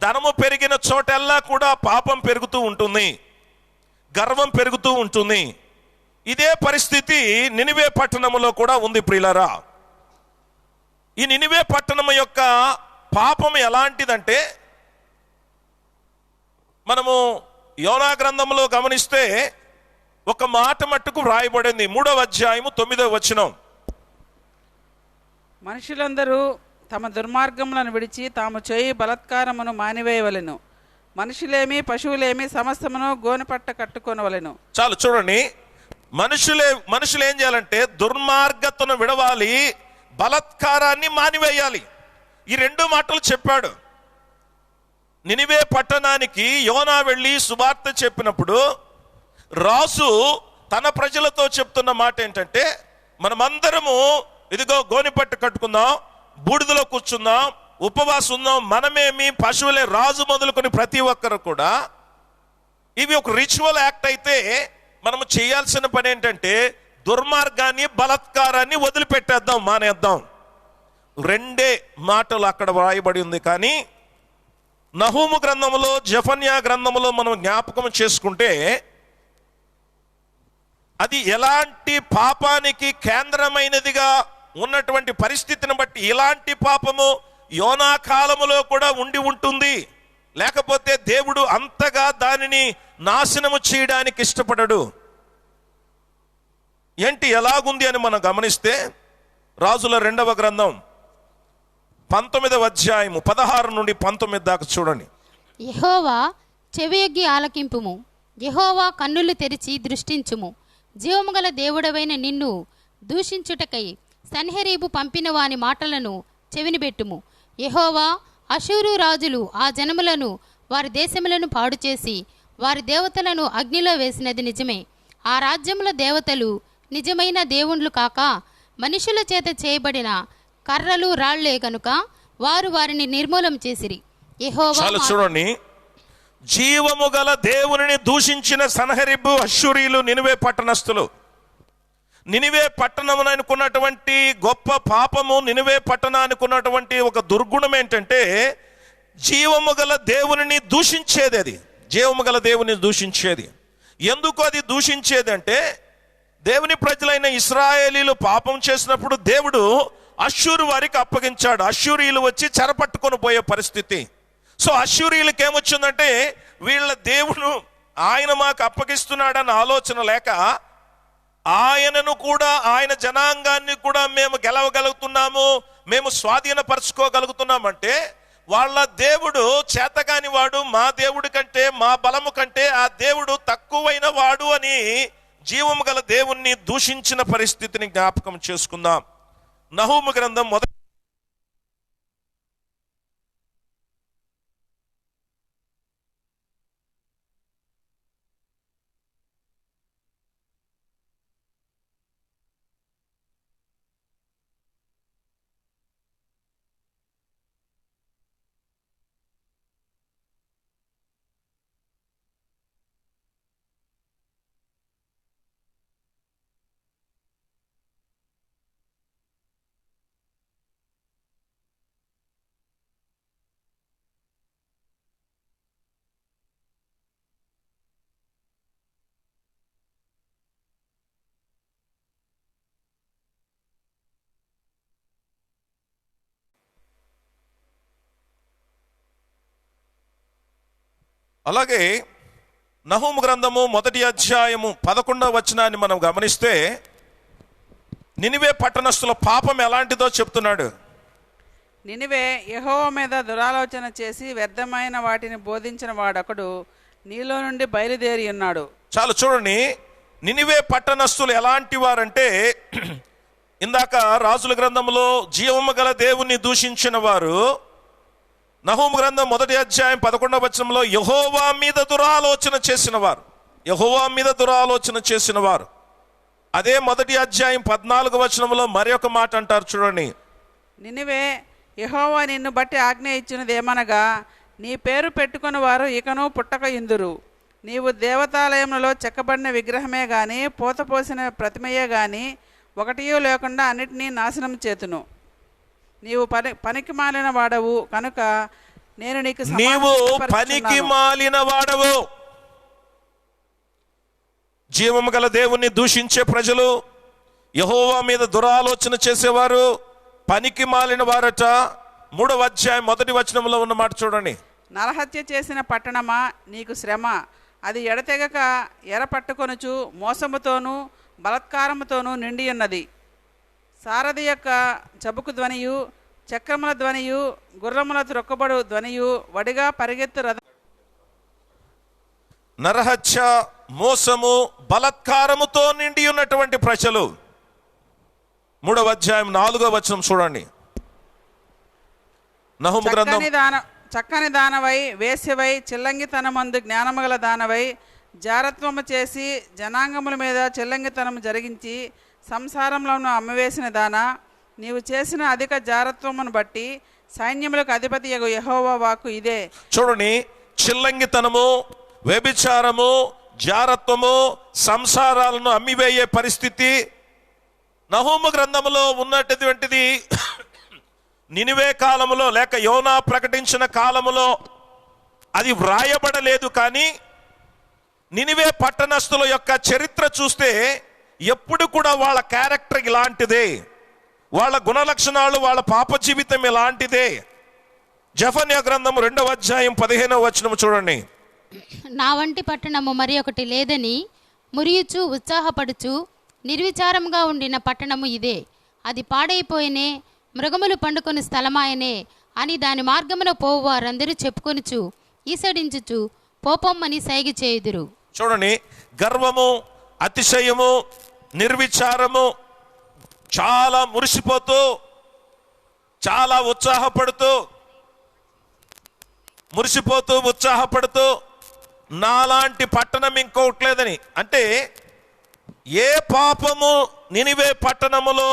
Speaker 1: ధనము పెరిగిన చోటెల్లా కూడా పాపం పెరుగుతూ ఉంటుంది, గర్వం పెరుగుతూ ఉంటుంది. ఇదే పరిస్థితి నినివే పట్టణములో కూడా ఉంది ప్రియులారా. ఈ నినివే పట్టణము యొక్క పాపం ఎలాంటిదంటే, మనము యోనా గ్రంథంలో గమనిస్తే ఒక మాట మట్టుకు వ్రాయబడింది. 3వ అధ్యాయము 9వ వచనం.
Speaker 4: మనుషులందరూ తమ దుర్మార్గములను విడిచి తాము చేయి బలత్కారమును మానివేయవలెను. మనుషులేమి పశువులేమి సమస్తమును గోనెపట్ట కట్టుకొనవలెను.
Speaker 1: చాలు చూడండి, మనుషులు ఏం చేయాలంటే దుర్మార్గతను విడవాలి, బలత్కారాన్ని మానివేయాలి. ఈ 2 మాటలు చెప్పాడు. నినివే పట్టణానికి యోనా వెళ్ళి సువార్త చెప్పినప్పుడు రాజు తన ప్రజలతో చెప్తున్న మాట ఏంటంటే, మనమందరము ఇదిగో గోనెపట్టు కట్టుకుందాం, బూడిదలో కూర్చుందాం, ఉపవాసం ఉందాం, మనమేమి పశువులే, రాజు మొదలుకొని ప్రతి ఒక్కరు కూడా. ఇవి ఒక రిచువల్ యాక్ట్ అయితే మనము చేయాల్సిన పని ఏంటంటే దుర్మార్గాన్ని, బలత్కారాన్ని వదిలిపెట్టేద్దాం, మానేద్దాం. 2 మాటలు అక్కడ వ్రాయబడి ఉంది. కానీ నహూము గ్రంథములో, జెఫన్యా గ్రంథములో మనం జ్ఞాపకం చేసుకుంటే అది ఎలాంటి పాపానికి కేంద్రమైనదిగా ఉన్నటువంటి పరిస్థితిని బట్టి ఇలాంటి పాపము యోనా కాలములో కూడా ఉండి ఉంటుంది. లేకపోతే దేవుడు అంతగా దానిని నాశనము చేయడానికి ఇష్టపడడు. ఏంటి ఎలాగుంది అని మనం గమనిస్తే రాజుల 2వ గ్రంథం 19వ అధ్యాయము 16 నుండి 19 దాకా చూడండి.
Speaker 2: యెహోవా చెవియొగ్గి ఆలకింపుము, యెహోవా కన్నులు తెరిచి దృష్టించుము. జీవముగల దేవుడవైన నిన్ను దూషించుటకై సన్హెరీబు పంపిన వాని మాటలను చెవినిబెట్టుము. యెహోవా అషూరు రాజులు ఆ జనములను, వారి దేశములను పాడు చేసి వారి దేవతలను అగ్నిలో వేసినది నిజమే. ఆ రాజ్యముల దేవతలు నిజమైన దేవుండ్లు కాక మనుషుల చేత చేయబడిన కర్రలు రాళ్లే గనుక వారు వారిని నిర్మూలం చేసిరి. యెహోవా
Speaker 1: చూడండి, జీవము గల దేవుని దూషించిన సన్హెరీబు, అష్షూరీయులు, నినివే పట్టణస్థులు. నినివే పట్టణం అనుకున్నటువంటి గొప్ప పాపము, నినివే పట్టణానికి ఉన్నటువంటి ఒక దుర్గుణం ఏంటంటే జీవము గల దేవుని దూషించేది. అది జీవము గల దేవుని దూషించేది. ఎందుకు అది దూషించేది అంటే, దేవుని ప్రజలైన ఇశ్రాయేలీలు పాపం చేసినప్పుడు దేవుడు అష్షూరు వారికి అప్పగించాడు. అష్షూరీయులు వచ్చి చెరపట్టుకొని పోయే పరిస్థితి. సో అష్షూరీయులకి ఏమొచ్చిందంటే, వీళ్ళ దేవుడు ఆయన మాకు అప్పగిస్తున్నాడన్న ఆలోచన లేక ఆయనను కూడా, ఆయన జనాంగాన్ని కూడా మేము గెలవగలుగుతున్నాము, మేము స్వాధీనపరచుకోగలుగుతున్నామంటే వాళ్ళ దేవుడు చేతగాని వాడు, మా దేవుడి కంటే, మా బలము కంటే ఆ దేవుడు తక్కువైన వాడు అని జీవము గల దేవుణ్ణి దూషించిన పరిస్థితిని జ్ఞాపకం చేసుకుందాం. నహూము గ్రంథం అలాగే నహూము గ్రంథము 1వ అధ్యాయము 11వ వచనాన్ని మనం గమనిస్తే నినివే పట్టణస్థుల పాపం ఎలాంటిదో చెప్తున్నాడు.
Speaker 4: నినివే యెహోవా మీద దురాలోచన చేసి వ్యర్థమైన వాటిని బోధించిన వాడొకడు నీలో నుండి బయలుదేరి ఉన్నాడు.
Speaker 1: చాలు చూడండి, నినివే పట్టణస్థులు ఎలాంటి వారంటే, ఇందాక రాజుల గ్రంథంలో జీవము గల దేవుణ్ణి దూషించిన వారు, నహూము గ్రంథం 1వ అధ్యాయం 11వ వచనంలో యెహోవా మీద దురాలోచన చేసిన వారు, యెహోవా మీద దురాలోచన చేసిన వారు. అదే 1వ అధ్యాయం 14వ వచనంలో మరి ఒక మాట అంటారు చూడండి.
Speaker 4: నినివే యెహోవా నిన్ను బట్టి ఆజ్ఞ ఇచ్చినదేమనగా, నీ పేరు పెట్టుకుని వారు ఇకను పుట్టక ఇందురు. నీవు దేవతాలయములలో చెక్కబడిన విగ్రహమే గాని పోతపోసిన ప్రతిమయే గాని ఒకటియూ లేకుండా అన్నిటినీ నాశనం చేతును. నీవు పనికి మాలిన వాడవు కనుక నేను నీకు
Speaker 1: నీవు పనికి మాలిన వాడవు. జీవము గల దేవుణ్ణి దూషించే ప్రజలు, యెహోవా మీద దురాలోచన చేసేవారు పనికి మాలిన వారట. 3వ అధ్యాయం 1వ వచనంలో ఉన్న మాట చూడండి.
Speaker 4: నరహత్య చేసిన పట్టణమా నీకు శ్రమ, అది ఎడతెగక ఎరపట్టుకొనుచు మోసముతోనూ బలత్కారముతోనూ నిండి ఉన్నది. సారథి యొక్క చబుకు ధ్వనియు చక్రముల ధ్వనియు గుర్రముల త్రొక్కబడు ధ్వనియు వడిగా పరిగెత్తు రథ.
Speaker 1: నరహత్య, మోసము, బలత్కారముతో నిండి ఉన్నటువంటి ప్రజలు. 3వ అధ్యాయం 4వ వచనం చూడండి. నహూము గ్రంథం.
Speaker 4: చక్కని దానవై వేశ్యవై చిల్లంగితనమందు జ్ఞానముగల దానవై జారత్వము చేసి జనాంగముల మీద చిల్లంగితనము జరిగించి సంసారంలోను అమ్మవేసిన దానా, నీవు చేసిన అధిక జారత్వమును బట్టి సైన్యములకు అధిపతి యెహోవా వాక్కు ఇదే.
Speaker 1: చూడండి, చిల్లంగితనము, వ్యభిచారము, జారత్వము, సంసారాలను అమ్మివేయే పరిస్థితి నహూము గ్రంథములో ఉన్నటువంటిది. నినివే కాలములో లేక యోనా ప్రకటించిన కాలములో అది వ్రాయబడలేదు. కానీ నినివే పట్టణస్థుల యొక్క చరిత్ర చూస్తే ఎప్పుడు కూడా వాళ్ళ క్యారెక్టర్ ఇలాంటిదే, వాళ్ళ గుణలక్షణాలు, వాళ్ళ పాప జీవితం ఇలాంటిదే. జెఫన్యా గ్రంథం 2వ అధ్యాయం 15వ వచనం చూడండి.
Speaker 2: నా వంటి పట్టణము మరి ఒకటి లేదని మురియుచు ఉత్సాహపడుచు నిర్విచారంగా ఉండిన పట్టణము ఇదే. అది పాడైపోయినే, మృగములు పండుకొని స్థలమాయనే అని దాని మార్గమున పోవు వారందరూ చెప్పుకొనుచు ఈసడించుచు పోపొమ్మని సైగ చేయుదురు.
Speaker 1: చూడండి, గర్వము, అతిశయము, నిర్విచారము, చాలా మురిసిపోతూ, చాలా ఉత్సాహపడుతూ నాలాంటి పట్టణం ఇంకొకటి లేదని. అంటే ఏ పాపము నినివే పట్టణములో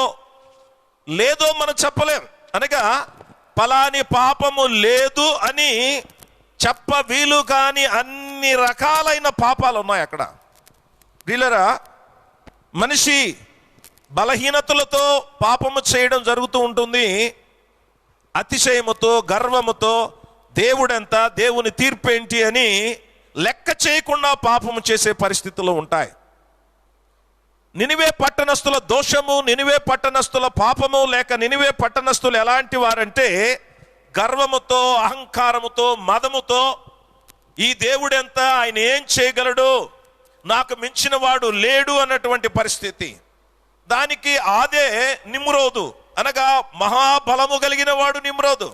Speaker 1: లేదో మనం చెప్పలేం. అనగా పలాని పాపము లేదు అని చెప్ప వీలు కాని అన్ని రకాలైన పాపాలు ఉన్నాయి అక్కడ. వీళ్ళరా మనిషి బలహీనతలతో పాపము చేయడం జరుగుతూ ఉంటుంది. అతిశయముతో, గర్వముతో దేవుడెంత, దేవుని తీర్పేంటి అని లెక్క చేయకుండా పాపము చేసే పరిస్థితులు ఉంటాయి. నినివే పట్టణస్థుల దోషము, నినివే పట్టణస్థుల పాపము, లేక నినివే పట్టణస్థులు ఎలాంటి వారంటే గర్వముతో, అహంకారముతో, మదముతో ఈ దేవుడెంత, ఆయన ఏం చేయగలడు, నాకు మించిన వాడు లేడు అన్నటువంటి పరిస్థితి. దానికి ఆదే నిమ్రోదు, అనగా మహాబలము కలిగిన వాడు నిమ్రోదు.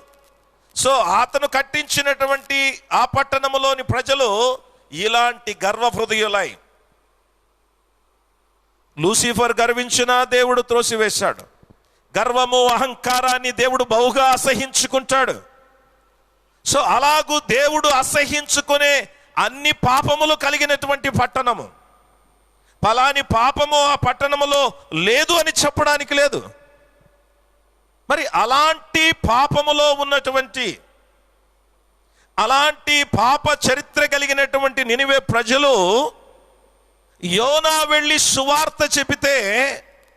Speaker 1: సో అతను కట్టించినటువంటి ఆ పట్టణములోని ప్రజలు ఇలాంటి గర్వ హృదయులై లూసిఫర్ గర్వించినా దేవుడు త్రోసివేశాడు. గర్వము అహంకారాన్ని దేవుడు బహుగా అసహించుకుంటాడు. సో అలాగూ దేవుడు అసహించుకునే అన్ని పాపములు కలిగినటువంటి పట్టణము, ఫలాని పాపము ఆ పట్టణములో లేదు అని చెప్పడానికి లేదు. మరి అలాంటి పాపములో ఉన్నటువంటి, అలాంటి పాప చరిత్ర కలిగినటువంటి నినివే ప్రజలు యోనా వెళ్ళి సువార్త చెబితే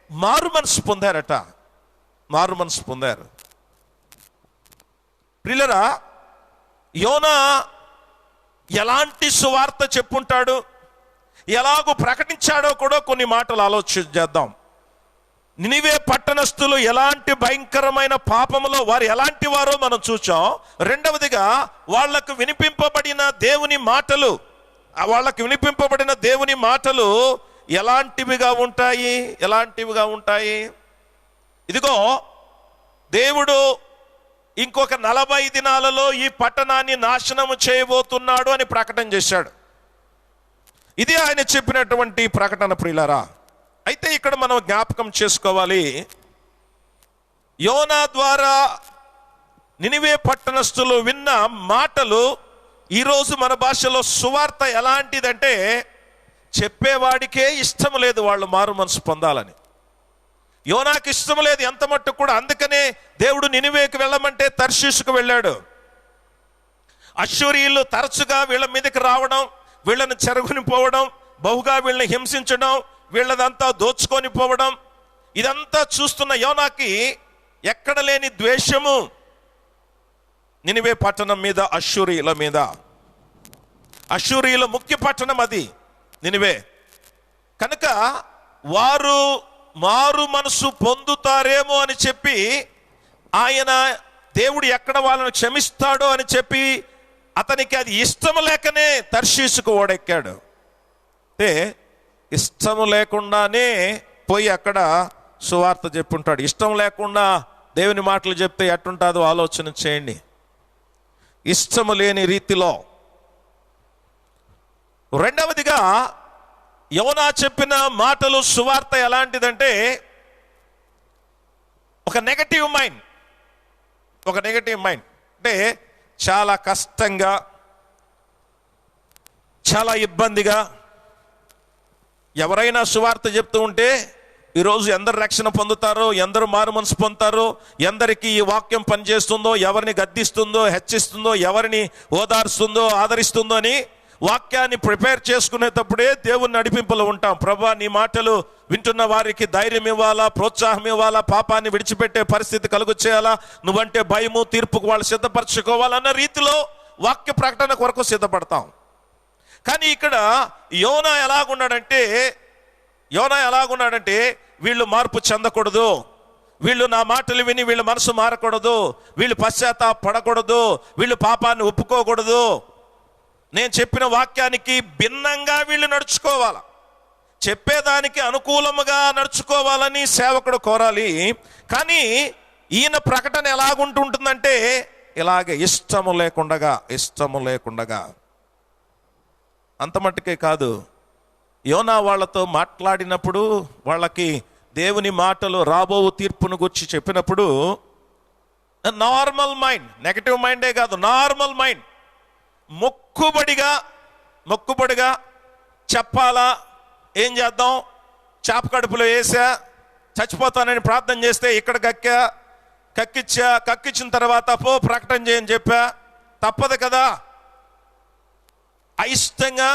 Speaker 1: మారు మనసు పొందారట. మారు మనసు పొందారు. ప్రియులరా, యోనా ఎలాంటి సువార్త చెప్పుంటాడు, ఎలాగూ ప్రకటించాడో కూడా కొన్ని మాటలు ఆలోచన చేద్దాం. నినివే పట్టణస్థులు ఎలాంటి భయంకరమైన పాపములో వారు ఎలాంటి వారో మనం చూచాం. రెండవదిగా వాళ్లకు వినిపింపబడిన దేవుని మాటలు, ఎలాంటివిగా ఉంటాయి, ఎలాంటివిగా ఉంటాయి. ఇదిగో దేవుడు ఇంకొక 40 దినాలలో ఈ పట్టణాన్ని నాశనము చేయబోతున్నాడు అని ప్రకటన చేశాడు. ఇది ఆయన చెప్పినటువంటి ప్రకటన ప్రియులారా. అయితే ఇక్కడ మనం జ్ఞాపకం చేసుకోవాలి, యోనా ద్వారా నినివే పట్టణస్థులు విన్న మాటలు ఈరోజు మన భాషలో సువార్త ఎలాంటిదంటే, చెప్పేవాడికే ఇష్టం లేదు వాళ్ళు మారు మనసు పొందాలని. యోనాకి ఇష్టం లేదు ఎంత మట్టుకు కూడా. అందుకనే దేవుడు నినివేకి వెళ్ళమంటే తర్షీషుకు వెళ్ళాడు. అష్షూరీయులు తరచుగా వీళ్ళ మీదకి రావడం, వీళ్ళని చెరుగుని పోవడం, బహుగా వీళ్ళని హింసించడం, వీళ్ళదంతా దోచుకొని పోవడం, ఇదంతా చూస్తున్న యోనాకి ఎక్కడ లేని ద్వేషము నినివే పట్టణం మీద, అష్షూరీయుల మీద. అష్షూరీయుల ముఖ్య పట్టణం అది నినివే. కనుక వారు మారు మనసు పొందుతారేమో అని చెప్పి, ఆయన దేవుడు ఎక్కడ వాళ్ళని క్షమిస్తాడో అని చెప్పి అతనికి అది ఇష్టం లేకనే తర్షీషుకు ఓడెక్కాడు. అంటే ఇష్టం లేకుండానే పోయి అక్కడ సువార్త చెప్పుంటాడు. ఇష్టం లేకుండా దేవుని మాటలు చెప్తే ఎట్టుంటుందో ఆలోచన చేయండి. ఇష్టము లేని రీతిలో. రెండవదిగా యోనా చెప్పిన మాటలు, సువార్త ఎలాంటిదంటే ఒక నెగటివ్ మైండ్. అంటే చాలా కష్టంగా, చాలా ఇబ్బందిగా. ఎవరైనా సువార్త చెప్తూ ఉంటే ఈరోజు ఎందరు రక్షణ పొందుతారో, ఎందరు మారు మనసు పొందుతారో, ఎందరికి ఈ వాక్యం పనిచేస్తుందో, ఎవరిని గద్దిస్తుందో, హెచ్చిస్తుందో, ఎవరిని ఓదార్స్తుందో, ఆదరిస్తుందో అని వాక్యాన్ని ప్రిపేర్ చేసుకునేటప్పుడే దేవుని నడిపింపులో ఉంటాం. ప్రభా, నీ మాటలు వింటున్న వారికి ధైర్యం ఇవ్వాలా, ప్రోత్సాహం ఇవ్వాలా, పాపాన్ని విడిచిపెట్టే పరిస్థితి కలుగు చేయాలా, నువ్వంటే భయము, తీర్పుకు వాళ్ళు సిద్ధపరచుకోవాలన్న రీతిలో వాక్య ప్రకటన కొరకు సిద్ధపడతాం. కానీ ఇక్కడ యోనా ఎలాగున్నాడంటే వీళ్ళు మార్పు చెందకూడదు, వీళ్ళు నా మాటలు విని వీళ్ళ మనసు మారకూడదు, వీళ్ళు పశ్చాత్తాపడకూడదు, వీళ్ళు పాపాన్ని ఒప్పుకోకూడదు, నేను చెప్పిన వాక్యానికి భిన్నంగా వీళ్ళు నడుచుకోవాలా, చెప్పేదానికి అనుకూలముగా నడుచుకోవాలని సేవకుడు కోరాలి. కానీ ఈయన ప్రకటన ఎలాగుంటుందంటే ఇలాగే ఇష్టము లేకుండగా. అంత మట్టుకే కాదు, యోనా వాళ్ళతో మాట్లాడినప్పుడు వాళ్ళకి దేవుని మాటలు రాబో తీర్పును గురించి చెప్పినప్పుడు నార్మల్ మైండ్, నెగటివ్ మైండే కాదు, నార్మల్ మైండ్, మొక్కుబడిగా చెప్పాలా, ఏం చేద్దాం, చేప కడుపులో వేసా, చచ్చిపోతానని ప్రార్థన చేస్తే ఇక్కడ కక్కిచ్చిన తర్వాత పో ప్రకటన చేయని చెప్పా, తప్పదు కదా, అయిష్టంగా,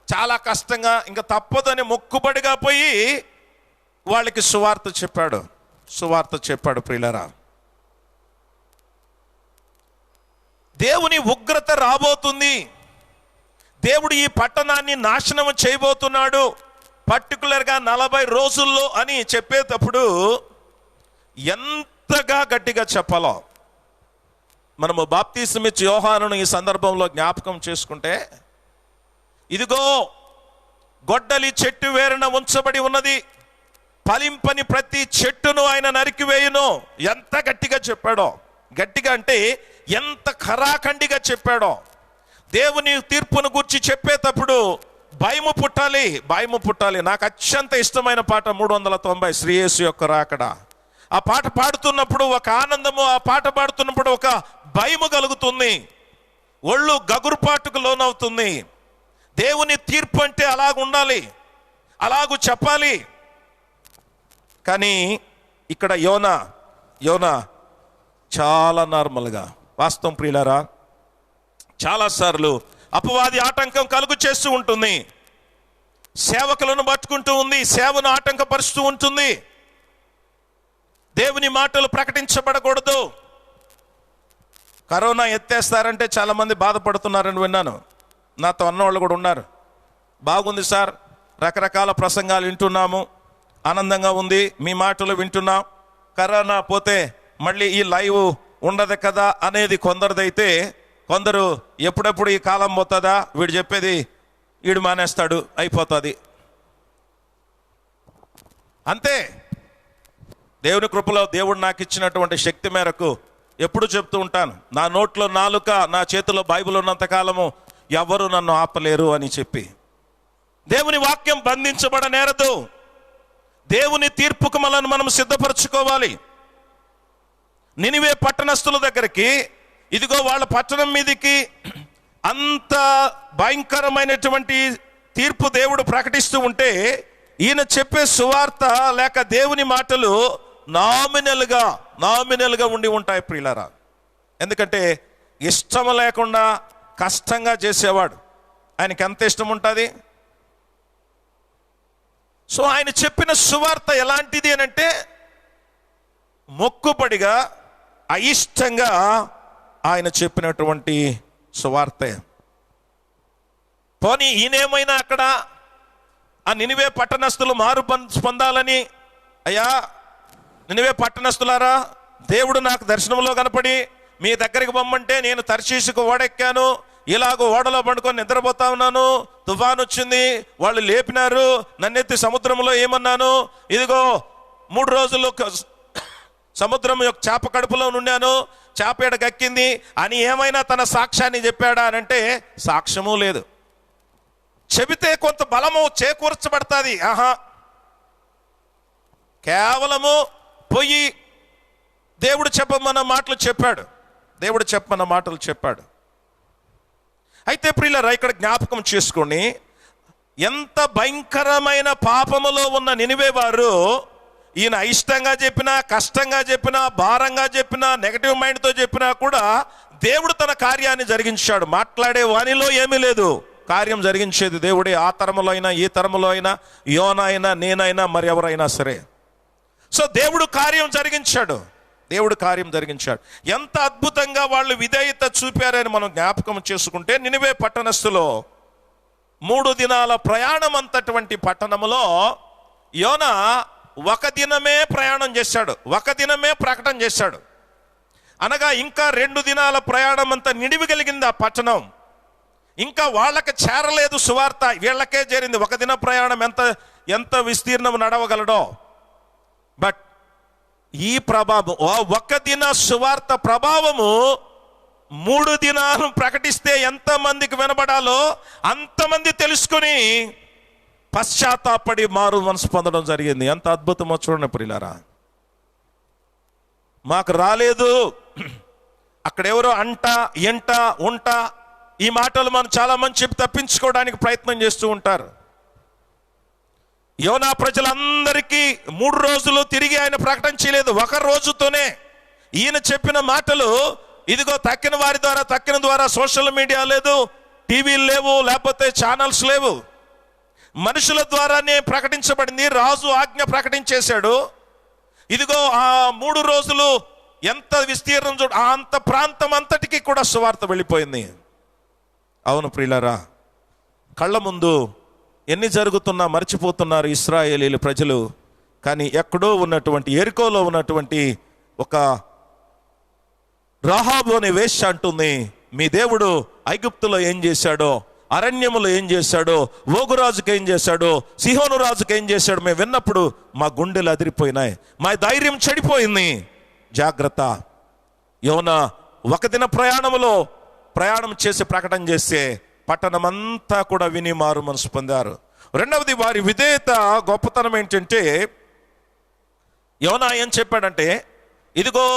Speaker 1: చాలా కష్టంగా, ఇంకా తప్పదని మొక్కుబడిగా పోయి వాళ్ళకి సువార్త చెప్పాడు. ప్రియులారా, దేవుని ఉగ్రత రాబోతుంది, దేవుడు ఈ పట్టణాన్ని నాశనం చేయబోతున్నాడు, పర్టికులర్గా 40 రోజుల్లో అని చెప్పేటప్పుడు ఎంతగా గట్టిగా చెప్పాలో మనము బాప్తిసమిచ్చి యోహానును ఈ సందర్భంలో జ్ఞాపకం చేసుకుంటే, ఇదిగో గొడ్డలి చెట్టు వేరున ఉంచబడి ఉన్నది, ఫలింపని ప్రతి చెట్టును ఆయన నరికివేయును. ఎంత గట్టిగా చెప్పాడో, గట్టిగా అంటే ఎంత ఖరాఖండిగా చెప్పాడో. దేవుని తీర్పును గురించి చెప్పేటప్పుడు భయము పుట్టాలి, భయము పుట్టాలి. నాకు అత్యంత ఇష్టమైన పాట 390 శ్రీ యేసు యొక్క రాకడ. ఆ పాట పాడుతున్నప్పుడు ఒక ఆనందము, ఆ పాట పాడుతున్నప్పుడు ఒక భయము కలుగుతుంది, ఒళ్ళు గగురుపాటుకు లోనవుతుంది. దేవుని తీర్పు అంటే అలాగ ఉండాలి, అలాగూ చెప్పాలి. కానీ ఇక్కడ యోనా చాలా నార్మల్గా, వాస్తవం ప్రియులారా, చాలాసార్లు అపవాది ఆటంకం కలుగు చేస్తూ ఉంటుంది, సేవకులను పట్టుకుంటూ ఉంది, సేవను ఆటంకపరుస్తూ ఉంటుంది. దేవుని మాటలు ప్రకటించబడకూడదు. కరోనా ఎత్తేస్తారంటే చాలామంది బాధపడుతున్నారని విన్నాను. నాతో అన్నవాళ్ళు కూడా ఉన్నారు. బాగుంది సార్, రకరకాల ప్రసంగాలు వింటున్నాము, ఆనందంగా ఉంది, మీ మాటలు వింటున్నాం, కరోనా పోతే మళ్ళీ ఈ లైవ్ ఉండదు కదా అనేది కొందరిదైతే, కొందరు ఎప్పుడెప్పుడు ఈ కాలం పోతుందా, వీడు చెప్పేది వీడు మానేస్తాడు, అయిపోతుంది అంతే. దేవుని కృపలో దేవుడు నాకు ఇచ్చినటువంటి శక్తి మేరకు ఎప్పుడు చెప్తూ ఉంటాను, నా నోట్లో నాలుక, నా చేతిలో బైబిల్ ఉన్నంత కాలము ఎవరు నన్ను ఆపలేరు అని చెప్పి. దేవుని వాక్యం బంధించబడనేరదు. దేవుని తీర్పుకు మనం సిద్ధపరచుకోవాలి. నినివే పట్టణస్థుల దగ్గరికి, ఇదిగో వాళ్ళ పట్టణం మీదికి అంత భయంకరమైనటువంటి తీర్పు దేవుడు ప్రకటిస్తూ ఉంటే, ఈయన చెప్పే సువార్త లేక దేవుని మాటలు నామినల్గా ఉండి ఉంటాయి ప్రియులారా. ఎందుకంటే ఇష్టం లేకుండా కష్టంగా చేసేవాడు, ఆయనకి ఎంత ఇష్టం ఉంటుంది. సో ఆయన చెప్పిన సువార్త ఎలాంటిది అని అంటే, మొక్కుబడిగా అయిష్టంగా ఆయన చెప్పినటువంటి సువార్తే. పోనీ ఈయనేమైనా అక్కడ ఆ నినివే పట్టణస్థులు మారు పొందాలని, అయ్యా నినివే పట్టణస్థులారా, దేవుడు నాకు దర్శనంలో కనపడి మీ దగ్గరికి పొమ్మంటే నేను తర్షీషుకు ఓడెక్కాను, ఇలాగ ఓడలో పండుకొని నిద్రపోతా ఉన్నాను, తుఫాను వచ్చింది, వాళ్ళు లేపినారు, నన్నెత్తి సముద్రంలో ఏమన్నాను, ఇదిగో 3 రోజులు సముద్రం యొక్క చేప కడుపులో నుండాను, చేప గక్కింది అని ఏమైనా తన సాక్ష్యాన్ని చెప్పాడా అని అంటే సాక్ష్యము లేదు. చెబితే కొంత బలము చేకూర్చబడుతుంది. కేవలము పోయి దేవుడు చెప్పమన్న మాటలు చెప్పాడు. అయితే ప్రియులారా, ఇక్కడ జ్ఞాపకం చేసుకోండి, ఎంత భయంకరమైన పాపములో ఉన్న నినివే వారు ఈయన అయిష్టంగా చెప్పినా, కష్టంగా చెప్పినా, భారంగా చెప్పినా, నెగటివ్ మైండ్తో చెప్పినా కూడా దేవుడు తన కార్యాన్ని జరిగించాడు. మాట్లాడే వానిలో ఏమీ లేదు, కార్యం జరిగించేది దేవుడే. ఆ తరములో అయినా, ఈ తరములో అయినా, యోనా అయినా, నేనైనా, మరి ఎవరైనా సరే. సో దేవుడు కార్యం జరిగించాడు. ఎంత అద్భుతంగా వాళ్ళు విధేయత చూపారని మనం జ్ఞాపకం చేసుకుంటే, నినివే పట్టణస్థులో 3 దినాల ప్రయాణం అంతటువంటి పట్టణములో యోనా 1 దినమే ప్రయాణం చేశాడు, 1 దినమే ప్రకటన చేశాడు. అనగా ఇంకా 2 దినాల ప్రయాణం అంతా నిడివిగలిగింది ఆ పట్టణం. ఇంకా వాళ్ళకి చేరలేదు సువార్త, వీళ్ళకే చేరింది. 1 దిన ప్రయాణం ఎంత విస్తీర్ణం నడవగలడో. బట్ ఈ ప్రభావం, 1 దిన సువార్త ప్రభావము 3 దినాలు ప్రకటిస్తే ఎంతమందికి వినబడాలో అంతమంది తెలుసుకొని పశ్చాత్తాపడి మారు మనసు పొందడం జరిగింది. ఎంత అద్భుతమో చూడండి ప్రియులారా. మాకు రాలేదు, అక్కడెవరో ఉంటా ఈ మాటలు మనం చాలా మంది చెప్పి తప్పించుకోవడానికి ప్రయత్నం చేస్తూ ఉంటారు. యోనా ప్రజలందరికీ 3 రోజులు తిరిగి ఆయన ప్రకటన చేయలేదు. 1 రోజుతోనే ఈయన చెప్పిన మాటలు, ఇదిగో తక్కిన వారి ద్వారా, తక్కిన ద్వారా సోషల్ మీడియా లేదు, టీవీలు లేవు, లేకపోతే ఛానల్స్ లేవు, మనుషుల ద్వారానే ప్రకటించబడింది. రాజు ఆజ్ఞ ప్రకటించేశాడు. ఇదిగో ఆ 3 రోజులు ఎంత విస్తీర్ణం చూడ, అంత ప్రాంతం అంతటికి కూడా సువార్త వెళ్ళిపోయింది. అవును ప్రియులారా, కళ్ళ ముందు ఎన్ని జరుగుతున్నా మర్చిపోతున్నారు ఇశ్రాయేలీల ప్రజలు. కానీ ఎక్కడో ఉన్నటువంటి ఎరికోలో ఉన్నటువంటి ఒక రాహాబు అనే వేశ్య అంటుంది, మీ దేవుడు ఐగుప్తులో ఏం చేశాడో, అరణ్యములో ఏం చేశాడో, ఓగురాజుకి ఏం చేశాడో, సిహోను రాజుకి ఏం చేశాడో మేము విన్నప్పుడు మా గుండెలు అదిరిపోయినాయి, మా ధైర్యం చెడిపోయింది. జాగ్రత్త. యోనా 1 దిన ప్రయాణం చేసి ప్రకటన చేస్తే పట్టణమంతా కూడా విని మారు మనసు పొందారు. రెండవది, వారి విధేయత గొప్పతనం ఏంటంటే, యోనా ఏం చెప్పాడంటే, ఇదిగో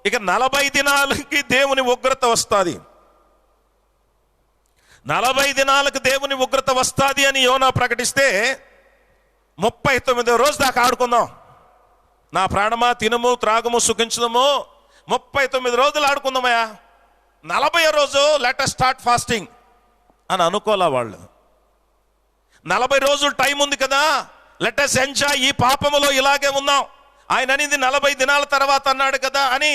Speaker 1: ఇక 40 దినాలకి దేవుని ఉగ్రత వస్తుంది, 40 దినాలకు దేవుని ఉగ్రత వస్తుంది అని యోనా ప్రకటిస్తే 39వ రోజు దాకా ఆడుకుందాం, నా ప్రాణమా తినము త్రాగము సుఖించదము, 39 రోజులు ఆడుకుందామయ్యా, 40వ రోజు లెట్ us స్టార్ట్ ఫాస్టింగ్ అని అనుకోలే వాళ్ళు. 40 రోజులు టైం ఉంది కదా, లెట్ us ఎంజాయ్, ఈ పాపములో ఇలాగే ఉందాం, ఆయన అనేది 40 దినాల తర్వాత అన్నాడు కదా అని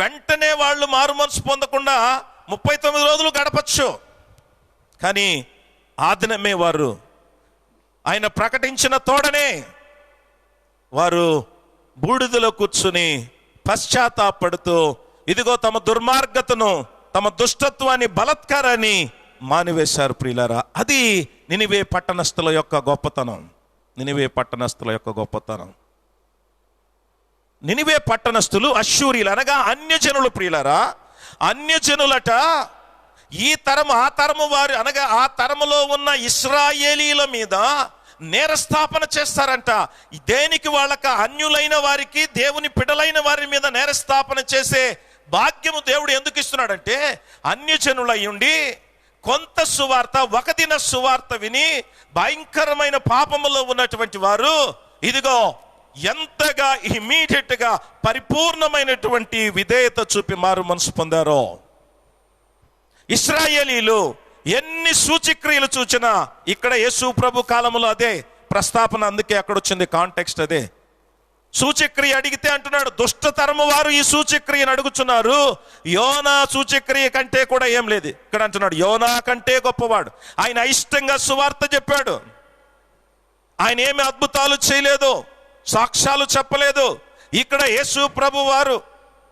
Speaker 1: వెంటనే వాళ్ళు మారు మనసు పొందకుండా 39 రోజులు గడపచ్చు. కానీ ఆ దినమే వారు ఆయన ప్రకటించిన తోడనే వారు బూడిదలో కూర్చుని పశ్చాత్తాపడుతూ ఇదిగో తమ దుర్మార్గతను, తమ దుష్టత్వాన్ని, బలత్కారాన్ని మానివేశారు. ప్రియులారా, అది నినివే పట్టణస్థుల యొక్క గొప్పతనం. నినివే పట్టణస్థుల యొక్క గొప్పతనం. నినివే పట్టణస్థులు అశ్షూరీలు అనగా అన్యజనులు. ప్రియులారా, అన్యజనులట ఈ తరము ఆ తరము వారు అనగా ఆ తరములో ఉన్న ఇశ్రాయేలీల మీద నేరస్థాపన చేస్తారంట. దేనికి? వాళ్ళక అన్యులైన వారికి, దేవుని పిడలైన వారి మీద నేరస్థాపన చేసే భాగ్యము దేవుడు ఎందుకు ఇస్తున్నాడంటే, అన్యజనులై ఉండి కొంత సువార్త, ఒక దిన సువార్త విని భయంకరమైన పాపములో ఉన్నటువంటి వారు ఇదిగో ఎంతగా ఇమీడియట్ గా పరిపూర్ణమైనటువంటి విధేయత చూపి మారు మనసు పొందారో. ఇశ్రాయేలీలు ఎన్ని సూచక్రియలు చూచినా, ఇక్కడ యేసు ప్రభు కాలంలో అదే ప్రస్తాపన, అందుకే అక్కడ వచ్చింది కాంటెక్స్ట్ అదే. సూచక్రియ అడిగితే అంటున్నాడు, దుష్టతరము వారు ఈ సూచక్రియను అడుగుతున్నారు, యోనా సూచక్రియ కంటే కూడా ఏం లేదు. ఇక్కడ అంటున్నాడు యోనా కంటే గొప్పవాడు. ఆయన అయిష్టంగా సువార్త చెప్పాడు, ఆయన ఏమి అద్భుతాలు చేయలేదు, సాక్ష్యాలు చెప్పలేదు. ఇక్కడ యేసు ప్రభు వారు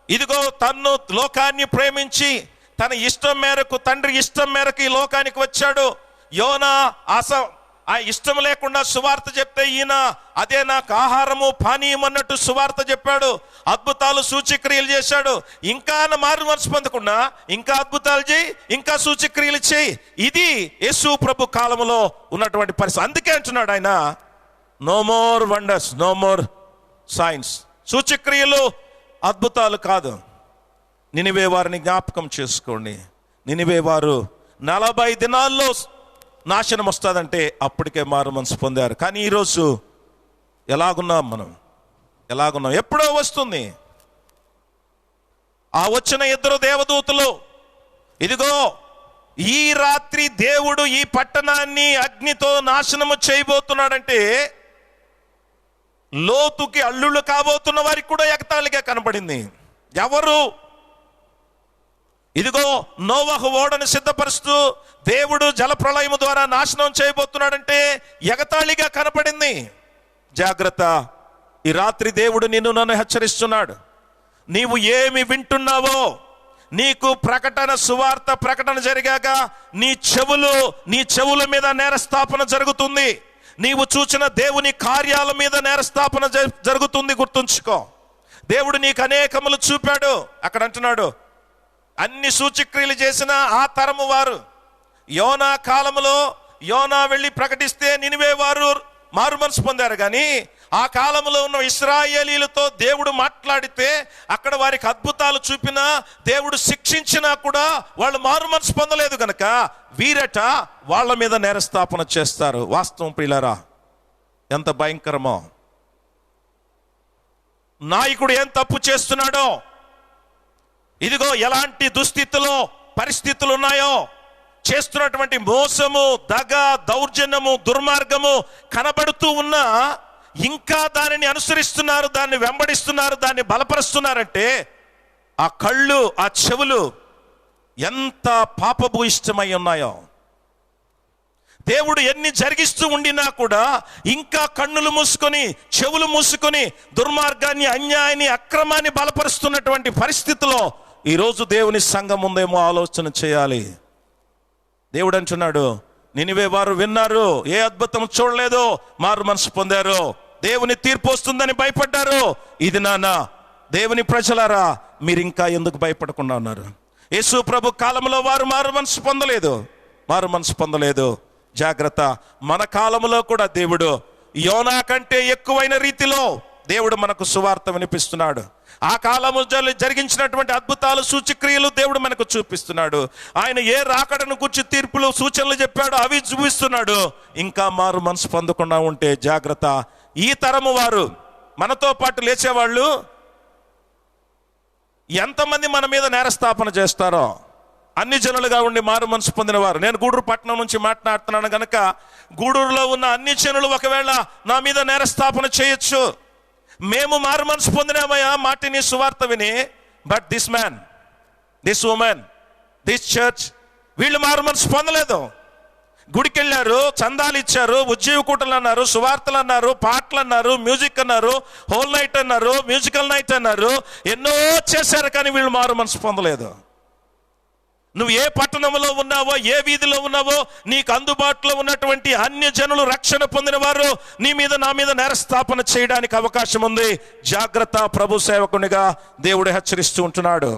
Speaker 1: ఇదిగో తన్ను లోకాన్ని ప్రేమించి తన ఇష్టం మేరకు, తండ్రి ఇష్టం మేరకు ఈ లోకానికి వచ్చాడు. యోనా ఆ ఇష్టం లేకుండా సువార్త చెప్తే ఈయన అదే నాకు ఆహారము పానీయం అన్నట్టు సువార్త చెప్పాడు, అద్భుతాలు సూచక్రియలు చేశాడు. ఇంకా మారు మనసు పొందకుండా ఇంకా అద్భుతాలు చేయి, ఇంకా సూచక్రియలు చేయి. ఇది యేసు ప్రభు కాలంలో ఉన్నటువంటి పరిస్థితి. అందుకే అంటున్నాడు ఆయన, no more wonders, no more signs. సూచక్రియలు అద్భుతాలు కాదు. నినివే వారిని జ్ఞాపకం చేసుకోండి. నినివే వారు 40 దినాల్లో నాశనం వస్తుందంటే అప్పటికే మారు మనసు పొందారు. కానీ ఈరోజు ఎలాగున్నాం మనం? ఎలాగున్నాం? ఎప్పుడో వస్తుంది. ఆ వచ్చిన 2 దేవదూతలు ఇదిగో ఈ రాత్రి దేవుడు ఈ పట్టణాన్ని అగ్నితో నాశనము చేయబోతున్నాడంటే లోతుకి అల్లుళ్ళు కాబోతున్న వారికి కూడా ఎగతాళిగా కనబడింది. ఎవరు? ఇదిగో నోవహు ఓడను సిద్ధపరుస్తూ దేవుడు జలప్రళయము ద్వారా నాశనం చేయబోతున్నాడంటే ఎగతాళిగా కనపడింది. జాగ్రత్త, ఈ రాత్రి దేవుడు నిన్ను నన్ను హెచ్చరిస్తున్నాడు. నీవు ఏమి వింటున్నావో, నీకు ప్రకటన సువార్త ప్రకటన జరిగాక నీ చెవుల మీద నేరస్థాపన జరుగుతుంది. నీవు చూచిన దేవుని కార్యాల మీద నేరస్థాపన జరుగుతుంది. గుర్తుంచుకో, దేవుడు నీకు అనేకములు చూపాడు. అక్కడ అంటున్నాడు, అన్ని సూచక్రియలు చేసిన ఆ తరము వారు, యోనా కాలములో యోనా వెళ్ళి ప్రకటిస్తే నినివే వారు మారు మనసు పొందారు. కానీ ఆ కాలంలో ఉన్న ఇశ్రాయేలీలతో దేవుడు మాట్లాడితే అక్కడ వారికి అద్భుతాలు చూపినా, దేవుడు శిక్షించినా కూడా వాళ్ళు మారు మనసు పొందలేదు కనుక వీరట వాళ్ళ మీద నేరస్థాపన చేస్తారు. వాస్తవం ప్రియులారా, ఎంత భయంకరమో. నాయకుడు ఏం తప్పు చేస్తున్నాడో, ఇదిగో ఎలాంటి దుస్థితిలో పరిస్థితులు ఉన్నాయో, చేస్తున్నటువంటి మోసము, దగ, దౌర్జన్యము, దుర్మార్గము కనబడుతూ ఉన్నా ఇంకా దానిని అనుసరిస్తున్నారు, దాన్ని వెంబడిస్తున్నారు, దాన్ని బలపరుస్తున్నారంటే ఆ కళ్ళు, ఆ చెవులు ఎంత పాపభూయిష్టమై ఉన్నాయో. దేవుడు ఎన్ని జరిగిస్తూ ఉండినా కూడా ఇంకా కన్నులు మూసుకొని, చెవులు మూసుకొని దుర్మార్గాన్ని, అన్యాయాన్ని, అక్రమాన్ని బలపరుస్తున్నటువంటి పరిస్థితిలో ఈరోజు దేవుని సంఘం ఉందేమో ఆలోచన చేయాలి. దేవుడు అంటున్నాడు, నినివే వారు విన్నారు, ఏ అద్భుతం చూడలేదు, మారు మనసు పొందారు, దేవుని తీర్పు వస్తుందని భయపడ్డారు. ఇది నాన్న దేవుని ప్రజలారా, మీరు ఇంకా ఎందుకు భయపడకుండా ఉన్నారు? యేసు ప్రభు కాలంలో వారు మారు మనసు పొందలేదు. మారు మనసు పొందలేదు. జాగ్రత్త. మన కాలంలో కూడా దేవుడు యోనా కంటే ఎక్కువైన రీతిలో దేవుడు మనకు సువార్త వినిపిస్తున్నాడు. ఆ కాలము జరిగించినటువంటి అద్భుతాలు, సూచక్రియలు దేవుడు మనకు చూపిస్తున్నాడు. ఆయన ఏ రాకడను గురించి తీర్పులు, సూచనలు చెప్పాడో అవి చూపిస్తున్నాడు. ఇంకా మారు మనసు పొందకుండా ఉంటే జాగ్రత్త. ఈ తరము వారు, మనతో పాటు లేచేవాళ్ళు ఎంతమంది మన మీద నేరస్థాపన చేస్తారో, అన్ని జనులుగా ఉండి మారు మనసు పొందిన వారు. నేను గూడూరు పట్టణం నుంచి మాట్లాడుతున్నాను కనుక గూడూరులో ఉన్న అన్ని జనులు ఒకవేళ నా మీద నేరస్థాపన చేయొచ్చు. మేము మారు మనసు పొందినామయ్యా మాటిని సువార్త విని. But this man, this woman, this church, వీళ్ళు మారు మనసు పొందలేదు. గుడికి వెళ్ళారు, చందాలు ఇచ్చారు, ఉద్యోగ కూటలు అన్నారు, సువార్తలు అన్నారు, పాటలు అన్నారు, మ్యూజిక్ అన్నారు, హోల్ నైట్ అన్నారు, మ్యూజికల్ నైట్ అన్నారు, ఎన్నో చేశారు. కానీ వీళ్ళు మారు మనసు పొందలేదు. నువ్వు ఏ పట్టణంలో ఉన్నావో, ఏ వీధిలో ఉన్నావో, నీకు అందుబాటులో ఉన్నటువంటి అన్య జనులు, రక్షణ పొందిన వారు నీ మీద, నా మీద నేరస్థాపన చేయడానికి అవకాశం ఉంది. జాగ్రత్త. ప్రభు సేవకునిగా దేవుడు హెచ్చరిస్తూ ఉంటున్నాడు.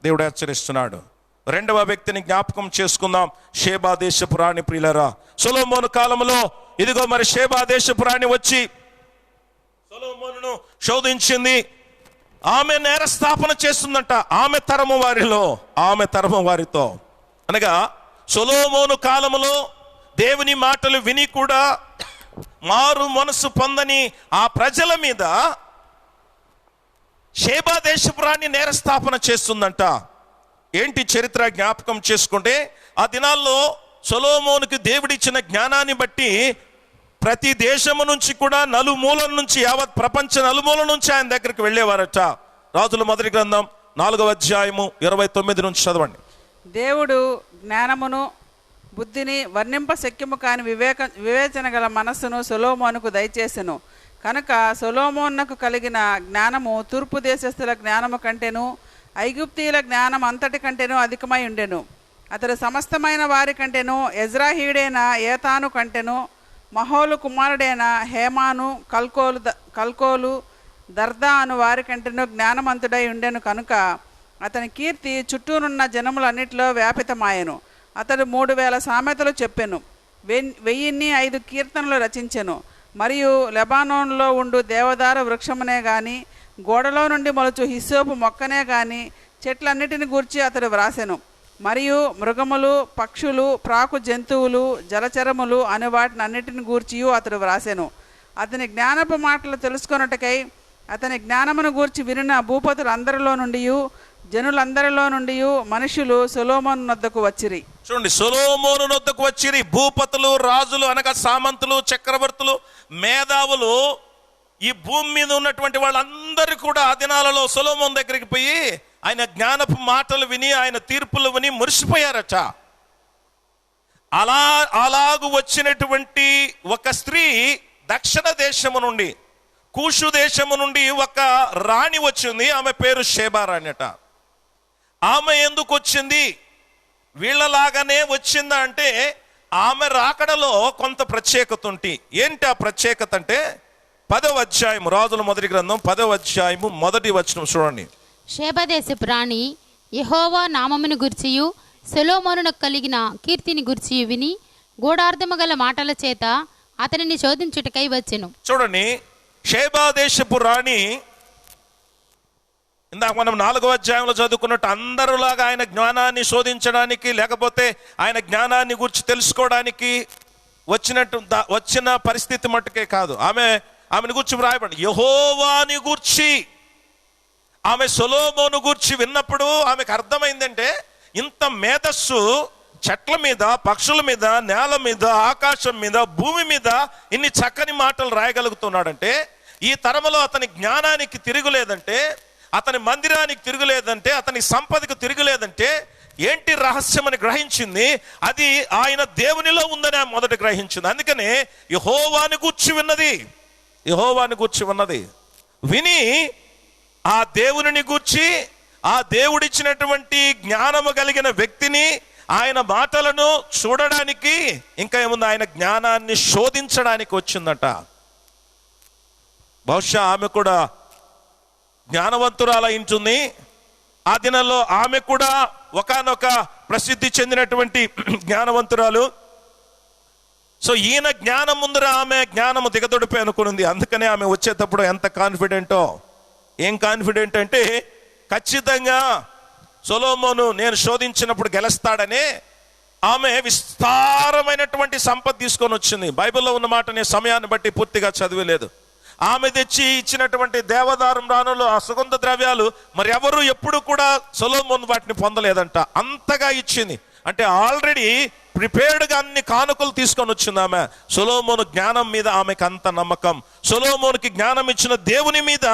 Speaker 1: దేవుడు హెచ్చరిస్తున్నాడు. రెండవ వ్యక్తిని జ్ఞాపకం చేసుకుందాం. షేబా దేశపు రాణి. ప్రియులరా, సొలొమోను కాలంలో ఇదిగో మరి షేబా దేశపు రాణి వచ్చి సొలొమోనును శోధించింది. ఆమె నేరస్థాపన చేస్తుందంట. ఆమె తరము వారిలో, ఆమె తరము వారితో. అనగా సొలొమోను కాలములో దేవుని మాటలు విని కూడా మారు మనసు పొందని ఆ ప్రజల మీద షేబా దేశపు రాణి నేరస్థాపన చేస్తుందంట. ఏంటి చరిత్ర జ్ఞాపకం చేసుకుంటే, ఆ దినాల్లో సొలొమోనుకి దేవుడిచ్చిన జ్ఞానాన్ని బట్టి ప్రతి దేశము నుంచి కూడా నలుమూలల నుంచి, యావత్ ప్రపంచ నలుమూల నుంచి ఆయన దగ్గరికి వెళ్ళేవారట. రాజుల మొదటి గ్రంథం 4వ అధ్యాయము 29 నుంచి చదవండి.
Speaker 4: దేవుడు జ్ఞానమును బుద్ధిని వర్ణింప శక్యము కాని వివేచన గల మనస్సును సొలొమోనుకు దయచేసెను. కనుక సొలొమోనుకు కలిగిన జ్ఞానము తూర్పు దేశస్థుల జ్ఞానము కంటేను, ఐగుప్తీయుల జ్ఞానం అంతటి కంటేను అధికమై ఉండెను. అతడు సమస్తమైన వారి కంటేను, ఎజ్రాహీయుడైన ఏతాను కంటేను, మహోలు కుమారుడైన హేమాను, కల్కోలు, దర్దా అను వారి కంటేను జ్ఞానవంతుడై ఉండెను. కనుక అతని కీర్తి చుట్టూనున్న జనములన్నిటిలో వ్యాపితమాయెను. అతడు 3000 సామెతలు చెప్పెను, 1005 కీర్తనలు రచించెను. మరియు లెబానోన్లో ఉండు దేవదార వృక్షమునే గాని, గోడలో నుండి మొలుచు హిస్సోపు మొక్కనే గాని చెట్లన్నిటిని గూర్చి అతడు వ్రాసెను. మరియు మృగములు, పక్షులు, ప్రాకు జంతువులు, జలచరములు అనే వాటిని అన్నిటిని గూర్చియు అతడు వ్రాసెను. అతని జ్ఞానపు మాటలు తెలుసుకొనుటకై అతని జ్ఞానమును గూర్చి వినిన భూపతులందరిలో నుండి, జనులందరిలో నుండి మనుషులు సొలొమోను నొద్దకు వచ్చిరి.
Speaker 1: చూడండి, సొలొమోను నొద్దకు వచ్చిరి. భూపతులు, రాజులు అనగా సామంతులు, చక్రవర్తులు, మేధావులు, ఈ భూమి మీద ఉన్నటువంటి వాళ్ళందరూ కూడా ఆ దినాలలో సొలొమోను దగ్గరికి పోయి ఆయన జ్ఞానపు మాటలు విని, ఆయన తీర్పులు విని మురిసిపోయారట. అలాగు వచ్చినటువంటి ఒక స్త్రీ దక్షిణ దేశము నుండి, కూషు దేశము నుండి ఒక రాణి వచ్చింది. ఆమె పేరు షేబా రాణి అట. ఆమె ఎందుకు వచ్చింది? వీళ్ళలాగానే వచ్చిందా అంటే ఆమె రాకడలో కొంత ప్రత్యేకత ఉంది. ఏంటి ఆ ప్రత్యేకత అంటే 10వ అధ్యాయం, రాజుల మొదటి గ్రంథం 10వ అధ్యాయము 1వ వచనం చూడండి.
Speaker 2: షేబా దేశపు రాణి యెహోవా నామమును గుర్చియు సొలొమోనునకు కలిగిన కీర్తిని గుర్చియు విని గూఢార్థము గల మాటల చేత అతనిని శోధించుటకై వచ్చెను.
Speaker 1: చూడండి, షేబా దేశపు రాణి ఇందాక మనం 4వ అధ్యాయంలో చదువుకున్నట్టు అందరులాగా ఆయన జ్ఞానాన్ని శోధించడానికి, లేకపోతే ఆయన జ్ఞానాన్ని గురించి తెలుసుకోవడానికి వచ్చిన పరిస్థితి మట్టుకే కాదు. ఆమెను గురించి వ్రాయబడి యెహోవాని గూర్చి, ఆమె సొలొమోను గూర్చి విన్నప్పుడు ఆమెకు అర్థమైందంటే ఇంత మేధస్సు చెట్ల మీద, పక్షుల మీద, నేల మీద, ఆకాశం మీద, భూమి మీద ఇన్ని చక్కని మాటలు రాయగలుగుతున్నాడంటే, ఈ తరములో అతని జ్ఞానానికి తిరుగులేదంటే, అతని మందిరానికి తిరుగులేదంటే, అతని సంపదకు తిరుగులేదంటే ఏంటి రహస్యం అని గ్రహించింది. అది ఆయన దేవునిలో ఉందని ఆమె మొదట గ్రహించింది. అందుకనే యెహోవాని గూర్చి విన్నది. యెహోవాని గూర్చి విన్నది విని ఆ దేవుని గూర్చి, ఆ దేవుడిచ్చినటువంటి జ్ఞానము కలిగిన వ్యక్తిని, ఆయన మాటలను చూడడానికి, ఇంకా ఏముంది, ఆయన జ్ఞానాన్ని శోధించడానికి వచ్చిందట. బహుశా ఆమె కూడా జ్ఞానవంతురాలై ఉంటుంది. ఆ దినాల్లో ఆమె కూడా ఒకానొక ప్రసిద్ధి చెందినటువంటి జ్ఞానవంతురాలు. సో ఈయన జ్ఞానం ముందర ఆమె జ్ఞానము దిగదొడిపోయి అనుకునింది. అందుకనే ఆమె వచ్చేటప్పుడు ఎంత కాన్ఫిడెంటో. ఏం కాన్ఫిడెంట్ అంటే ఖచ్చితంగా సొలొమోను నేను శోధించినప్పుడు గెలుస్తాడనే ఆమె విస్తారమైనటువంటి సంపద తీసుకొని వచ్చింది. బైబిల్లో ఉన్న మాట నేను సమయాన్ని బట్టి పూర్తిగా చదివలేదు. ఆమె తెచ్చి ఇచ్చినటువంటి దేవదారం రాణులు, ఆ సుగంధ ద్రవ్యాలు మరి ఎవరు ఎప్పుడు కూడా సొలొమోను వాటిని పొందలేదంట. అంతగా ఇచ్చింది. అంటే ఆల్రెడీ ప్రిపేర్డ్గా అన్ని కానుకలు తీసుకొని వచ్చింది ఆమె. సొలొమోను జ్ఞానం మీద ఆమెకు అంత నమ్మకం, సొలొమోనుకి జ్ఞానం ఇచ్చిన దేవుని మీద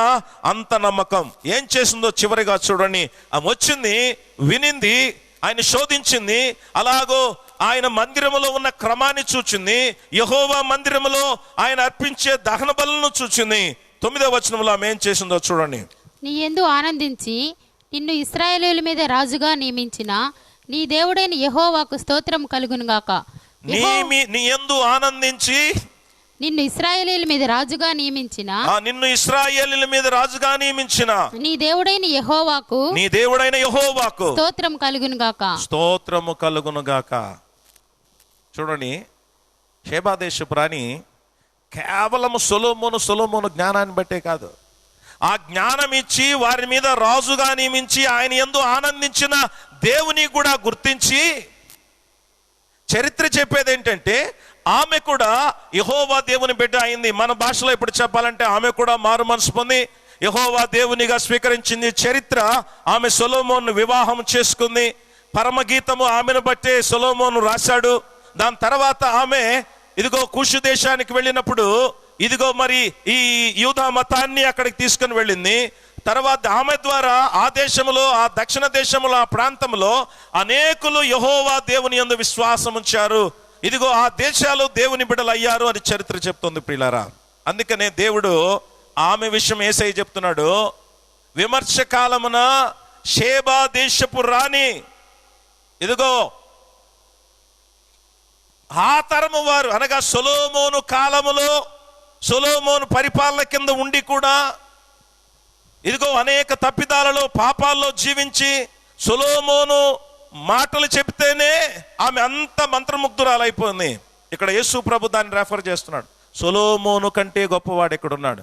Speaker 1: అంత నమ్మకం. ఏం చేసిందో చివరిగా చూడండి. ఆమె వచ్చింది, వినింది, ఆయన శోధించింది. అలాగో ఆయన మందిరములో ఉన్న క్రమాన్ని చూచింది. యెహోవా మందిరములో ఆయన అర్పించే దహన బలులను చూచింది. 9వ వచనంలో ఆమె ఏం చేసిందో చూడండి.
Speaker 2: నీ యందు ఆనందించి నిన్ను ఇశ్రాయేలీయుల మీద రాజుగా నియమించిన నీ దేవుడైన యెహోవాకు స్తోత్రం కలుగునుగాక.
Speaker 1: నీ యందు ఆనందించి
Speaker 2: నిన్ను ఇశ్రాయేలీయుల మీద రాజుగా నియమించిన నీ దేవుడైన యెహోవాకు స్తోత్రం కలుగునుగాక.
Speaker 1: చూడండి, షేబా దేశపు రాణి కేవలం సొలొమోను జ్ఞానాన్ని బట్టే కాదు, ఆ జ్ఞానం ఇచ్చి వారి మీద రాజుగా నియమించి ఆయన యందు ఆనందించిన దేవుని కూడా గుర్తించి చరిత్ర చెప్పేది ఏంటంటే ఆమె కూడా యెహోవా దేవుని బిడ్డ అయింది. మన భాషలో ఇప్పుడు చెప్పాలంటే ఆమె కూడా మారు మనసు పొంది యెహోవా దేవునిగా స్వీకరించింది. చరిత్ర ఆమె సొలొమోను వివాహం చేసుకుంది. పరమగీతము ఆమెను బట్టే సొలొమోను రాశాడు. దాని తర్వాత ఆమె ఇదిగో కూషు దేశానికి వెళ్ళినప్పుడు ఇదిగో మరి ఈ యూదా మతాన్ని అక్కడికి తీసుకుని వెళ్ళింది. తర్వాత ఆమె ద్వారా ఆ దేశంలో, ఆ దక్షిణ దేశంలో, ఆ ప్రాంతంలో అనేకులు యెహోవా దేవుని యందు విశ్వాసం ఉంచారు. ఇదిగో ఆ దేశాలు దేవుని బిడ్డలు అయ్యారు అని చరిత్ర చెప్తుంది ప్రియులారా. అందుకనే దేవుడు ఆమె విషయం యేసయ్య చెప్తున్నాడు, విమర్శ కాలమున షేబా దేశపు రాణి, ఇదిగో ఆ తరము వారు అనగా సొలొమోను కాలములో సొలొమోను పరిపాలన కింద ఉండి కూడా ఇదిగో అనేక తప్పిదాలలో పాపాల్లో జీవించి సొలొమోను మాటలు చెప్తేనే ఆమె అంత మంత్రముగ్ధురాలైపోయింది. ఇక్కడ యేసు ప్రభు దాన్ని రెఫర్ చేస్తున్నాడు. సొలొమోను కంటే గొప్పవాడు ఎక్కడున్నాడు?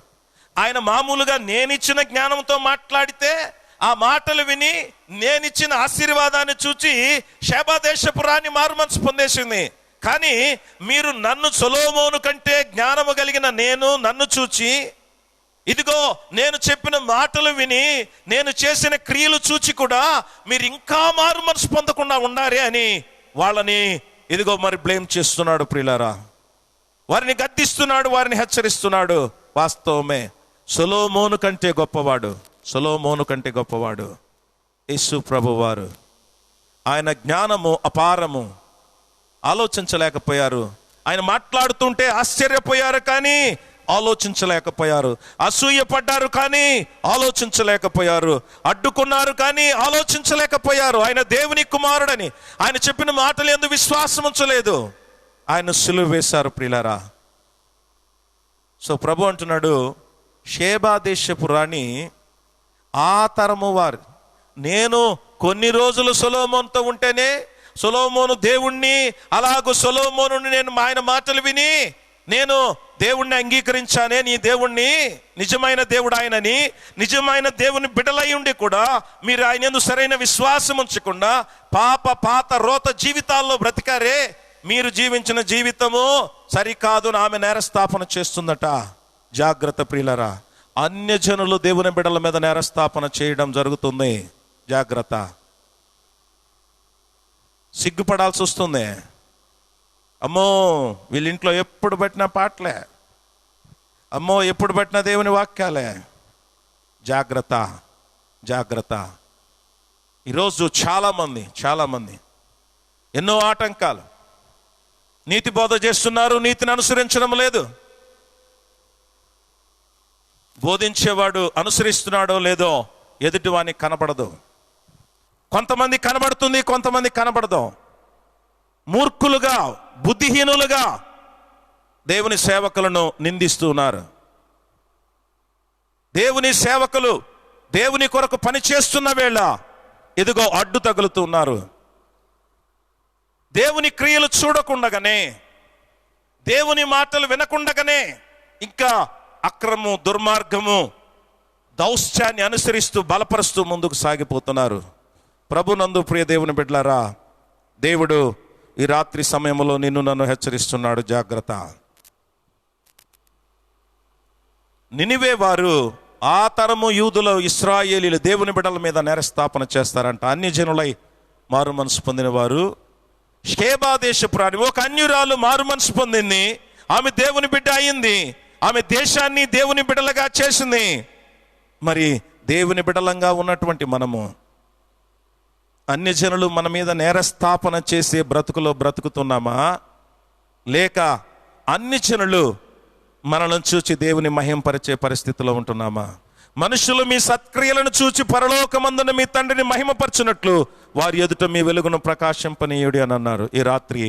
Speaker 1: ఆయన మామూలుగా నేనిచ్చిన జ్ఞానంతో మాట్లాడితే ఆ మాటలు విని నేనిచ్చిన ఆశీర్వాదాన్ని చూచి షేబా దేశపు రాణి మారు మనసు పొందేసింది. కానీ మీరు నన్ను సొలొమోను కంటే జ్ఞానము కలిగిన నన్ను చూచి ఇదిగో నేను చెప్పిన మాటలు విని నేను చేసిన క్రియలు చూచి కూడా మీరు ఇంకా మారు మనసు పొందకుండా ఉన్నారే అని వాళ్ళని ఇదిగో మరి బ్లేమ్ చేస్తున్నాడు ప్రియులారా. వారిని గద్దిస్తున్నాడు, వారిని హెచ్చరిస్తున్నాడు. వాస్తవమే, సొలొమోను కంటే గొప్పవాడు యేసు ప్రభువారు. ఆయన జ్ఞానము అపారము. ఆలోచించలేకపోయారు. ఆయన మాట్లాడుతుంటే ఆశ్చర్యపోయారు కానీ ఆలోచించలేకపోయారు. అసూయపడ్డారు కానీ ఆలోచించలేకపోయారు. అడ్డుకున్నారు కానీ ఆలోచించలేకపోయారు. ఆయన దేవుని కుమారుడని ఆయన చెప్పిన మాటలు ఎందుకు విశ్వాసం ఉంచలేదు. ఆయన సిలువ వేశారు ప్రియులారా. సో ప్రభు అంటున్నాడు, షేబా దేశపు రాణి ఆ తరము వారు, నేను కొన్ని రోజులు సొలొమోనుతో ఉంటేనే సొలొమోను దేవుణ్ణి, అలాగూ సొలొమోను నేను ఆయన మాటలు విని నేను దేవుణ్ణి అంగీకరించానే, నీ దేవుణ్ణి నిజమైన దేవుడు ఆయనని, నిజమైన దేవుని బిడ్డలై ఉండి కూడా మీరు ఆయన యందు సరైన విశ్వాసం ఉంచకుండా పాత రోత జీవితాల్లో బ్రతికారే, మీరు జీవించిన జీవితము సరికాదు అని ఆమె నేరస్థాపన చేస్తుందట. జాగ్రత్త ప్రియులరా, అన్యజనులు దేవుని బిడ్డల మీద నేరస్థాపన చేయడం జరుగుతుంది. జాగ్రత్త. సిగ్గుపడాల్సి వస్తుంది. అమ్మో వీళ్ళింట్లో ఎప్పుడు పెట్టిన పాటలే, అమ్మో ఎప్పుడు పెట్టిన దేవుని వాక్యాలే. జాగ్రత్త. ఈరోజు చాలామంది ఎన్నో ఆటంకాలు. నీతి బోధ చేస్తున్నారు, నీతిని అనుసరించడం లేదు. బోధించేవాడు అనుసరిస్తున్నాడో లేదో ఎదుటివానికి కనబడదు. కొంతమంది కనబడుతుంది, కొంతమంది కనబడదు. మూర్ఖులుగా, బుద్ధిహీనులుగా దేవుని సేవకులను నిందిస్తున్నారు. దేవుని సేవకులు దేవుని కొరకు పని చేస్తున్న వేళ ఇదిగో అడ్డు తగులుతున్నారు. దేవుని క్రియలు చూడకుండగానే, దేవుని మాటలు వినకుండగానే ఇంకా అక్రమము, దుర్మార్గము, దౌష్ట్యాన్ని అనుసరిస్తూ బలపరుస్తూ ముందుకు సాగిపోతున్నారు. ప్రభునందు ప్రియ దేవుని బిడ్డలారా, దేవుడు ఈ రాత్రి సమయంలో నిన్ను నన్ను హెచ్చరిస్తున్నాడు, జాగ్రత్త. నినివే వారు, ఆ తరము యూదులు, ఇశ్రాయేలీలు దేవుని బిడ్డల మీద నేరస్థాపన చేస్తారంట. అన్య జనులై మారు మనసు పొందిన వారు. షేబా దేశపు రాణి, ఒక అన్యురాలు మారు మనసు పొందింది, ఆమె దేవుని బిడ్డ అయింది, ఆమె దేశాన్ని దేవుని బిడ్డలుగా చేసింది. మరి దేవుని బిడ్డలంగా ఉన్నటువంటి మనము అన్య జనులు మన మీద నేరస్థాపన చేసే బ్రతుకులో బ్రతుకుతున్నామా, లేక అన్ని జనులు మనల్ని చూచి దేవుని మహిమపరిచే పరిస్థితిలో ఉంటున్నామా? మనుషులు మీ సత్క్రియలను చూచి పరలోకమందున మీ తండ్రిని మహిమపరచునట్లు వారి ఎదుట మీ వెలుగును ప్రకాశింపనీయుడి అని అన్నారు. ఈ రాత్రి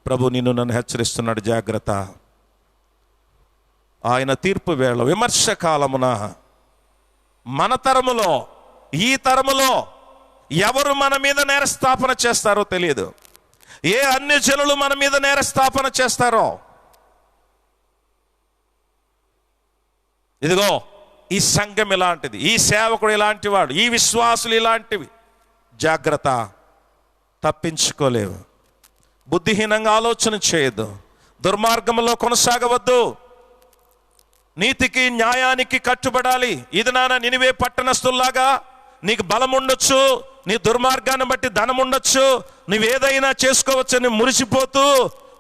Speaker 1: ప్రభు నిన్ను నన్ను హెచ్చరిస్తున్నాడు, జాగ్రత్త. ఆయన తీర్పు వేళ, విమర్శ కాలమున మన తరములో, ఈ తరములో ఎవరు మన మీద నేరస్థాపన చేస్తారో తెలియదు. ఏ అన్య జనులు మన మీద నేరస్థాపన చేస్తారో. ఇదిగో ఈ సంఘం ఇలాంటిది, ఈ సేవకుడు ఇలాంటి వాడు, ఈ విశ్వాసులు ఇలాంటివి. జాగ్రత్త, తప్పించుకోలేవు. బుద్ధిహీనంగా ఆలోచన చేయొద్దు, దుర్మార్గంలో కొనసాగవద్దు, నీతికి న్యాయానికి కట్టుబడాలి. ఇది నాన్న నినివే పట్టణస్తుల్లాగా నీకు బలం ఉండొచ్చు, నీ దుర్మార్గాన్ని బట్టి ధనం ఉండొచ్చు, నువ్వేదైనా చేసుకోవచ్చని మురిసిపోతూ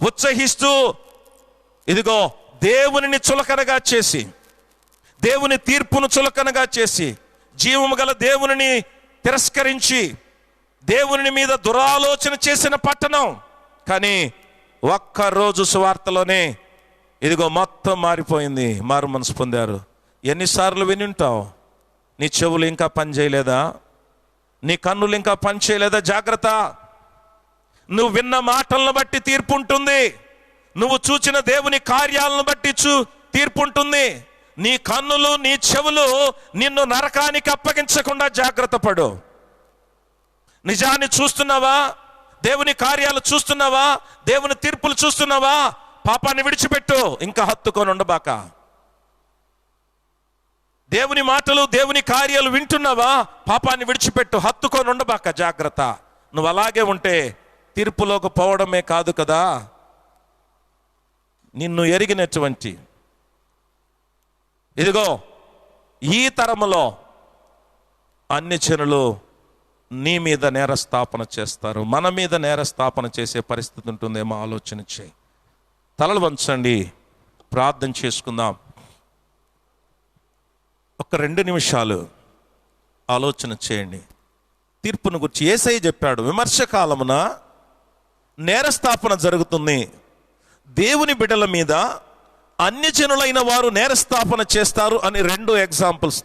Speaker 1: ఉత్సహిస్తూ, ఇదిగో దేవునిని చులకనగా చేసి, దేవుని తీర్పును చులకనగా చేసి, జీవము గల దేవునిని తిరస్కరించి దేవుని మీద దురాలోచన చేసిన పట్టణం. కానీ ఒక్కరోజు సువార్తలోనే ఇదిగో మొత్తం మారిపోయింది, మారు మనసు పొందారు. ఎన్నిసార్లు విని ఉంటావు? నీ చెవులు ఇంకా పని చేయలేదా? నీ కన్నులు ఇంకా పని చేయలేదా? జాగ్రత్త. నువ్వు విన్న మాటలను బట్టి తీర్పు ఉంటుంది, నువ్వు చూచిన దేవుని కార్యాలను బట్టి తీర్పు ఉంటుంది. నీ కన్నులు, నీ చెవులు నిన్ను నరకానికి అప్పగించకుండా జాగ్రత్త పడు. నిజాన్ని చూస్తున్నావా? దేవుని కార్యాలు చూస్తున్నావా? దేవుని తీర్పులు చూస్తున్నావా? పాపాన్ని విడిచిపెట్టు, ఇంకా హత్తుకొని ఉండబాక. దేవుని మాటలు, దేవుని కార్యాలు వింటున్నావా? పాపాన్ని విడిచిపెట్టు, హత్తుకొని ఉండబాక. జాగ్రత్త. నువ్వు అలాగే ఉంటే తీర్పులోకి పోవడమే కాదు కదా, నిన్ను ఎరిగినటువంటి, ఇదిగో ఈ తరములో అన్ని జనులు నీ మీద నేరస్థాపన చేస్తారు, మన మీద నేరస్థాపన చేసే పరిస్థితి ఉంటుందేమో ఆలోచన చేయి. తలలు వంచండి, ప్రార్థన చేసుకుందాం. ఒక 2 నిమిషాలు ఆలోచన చేయండి. తీర్పును గురించి యేసయ్య చెప్పాడు, విమర్శ కాలమున నేరస్థాపన జరుగుతుంది, దేవుని బిడ్డల మీద అన్య జనులైన వారు నేరస్థాపన చేస్తారు అని 2 ఎగ్జాంపుల్స్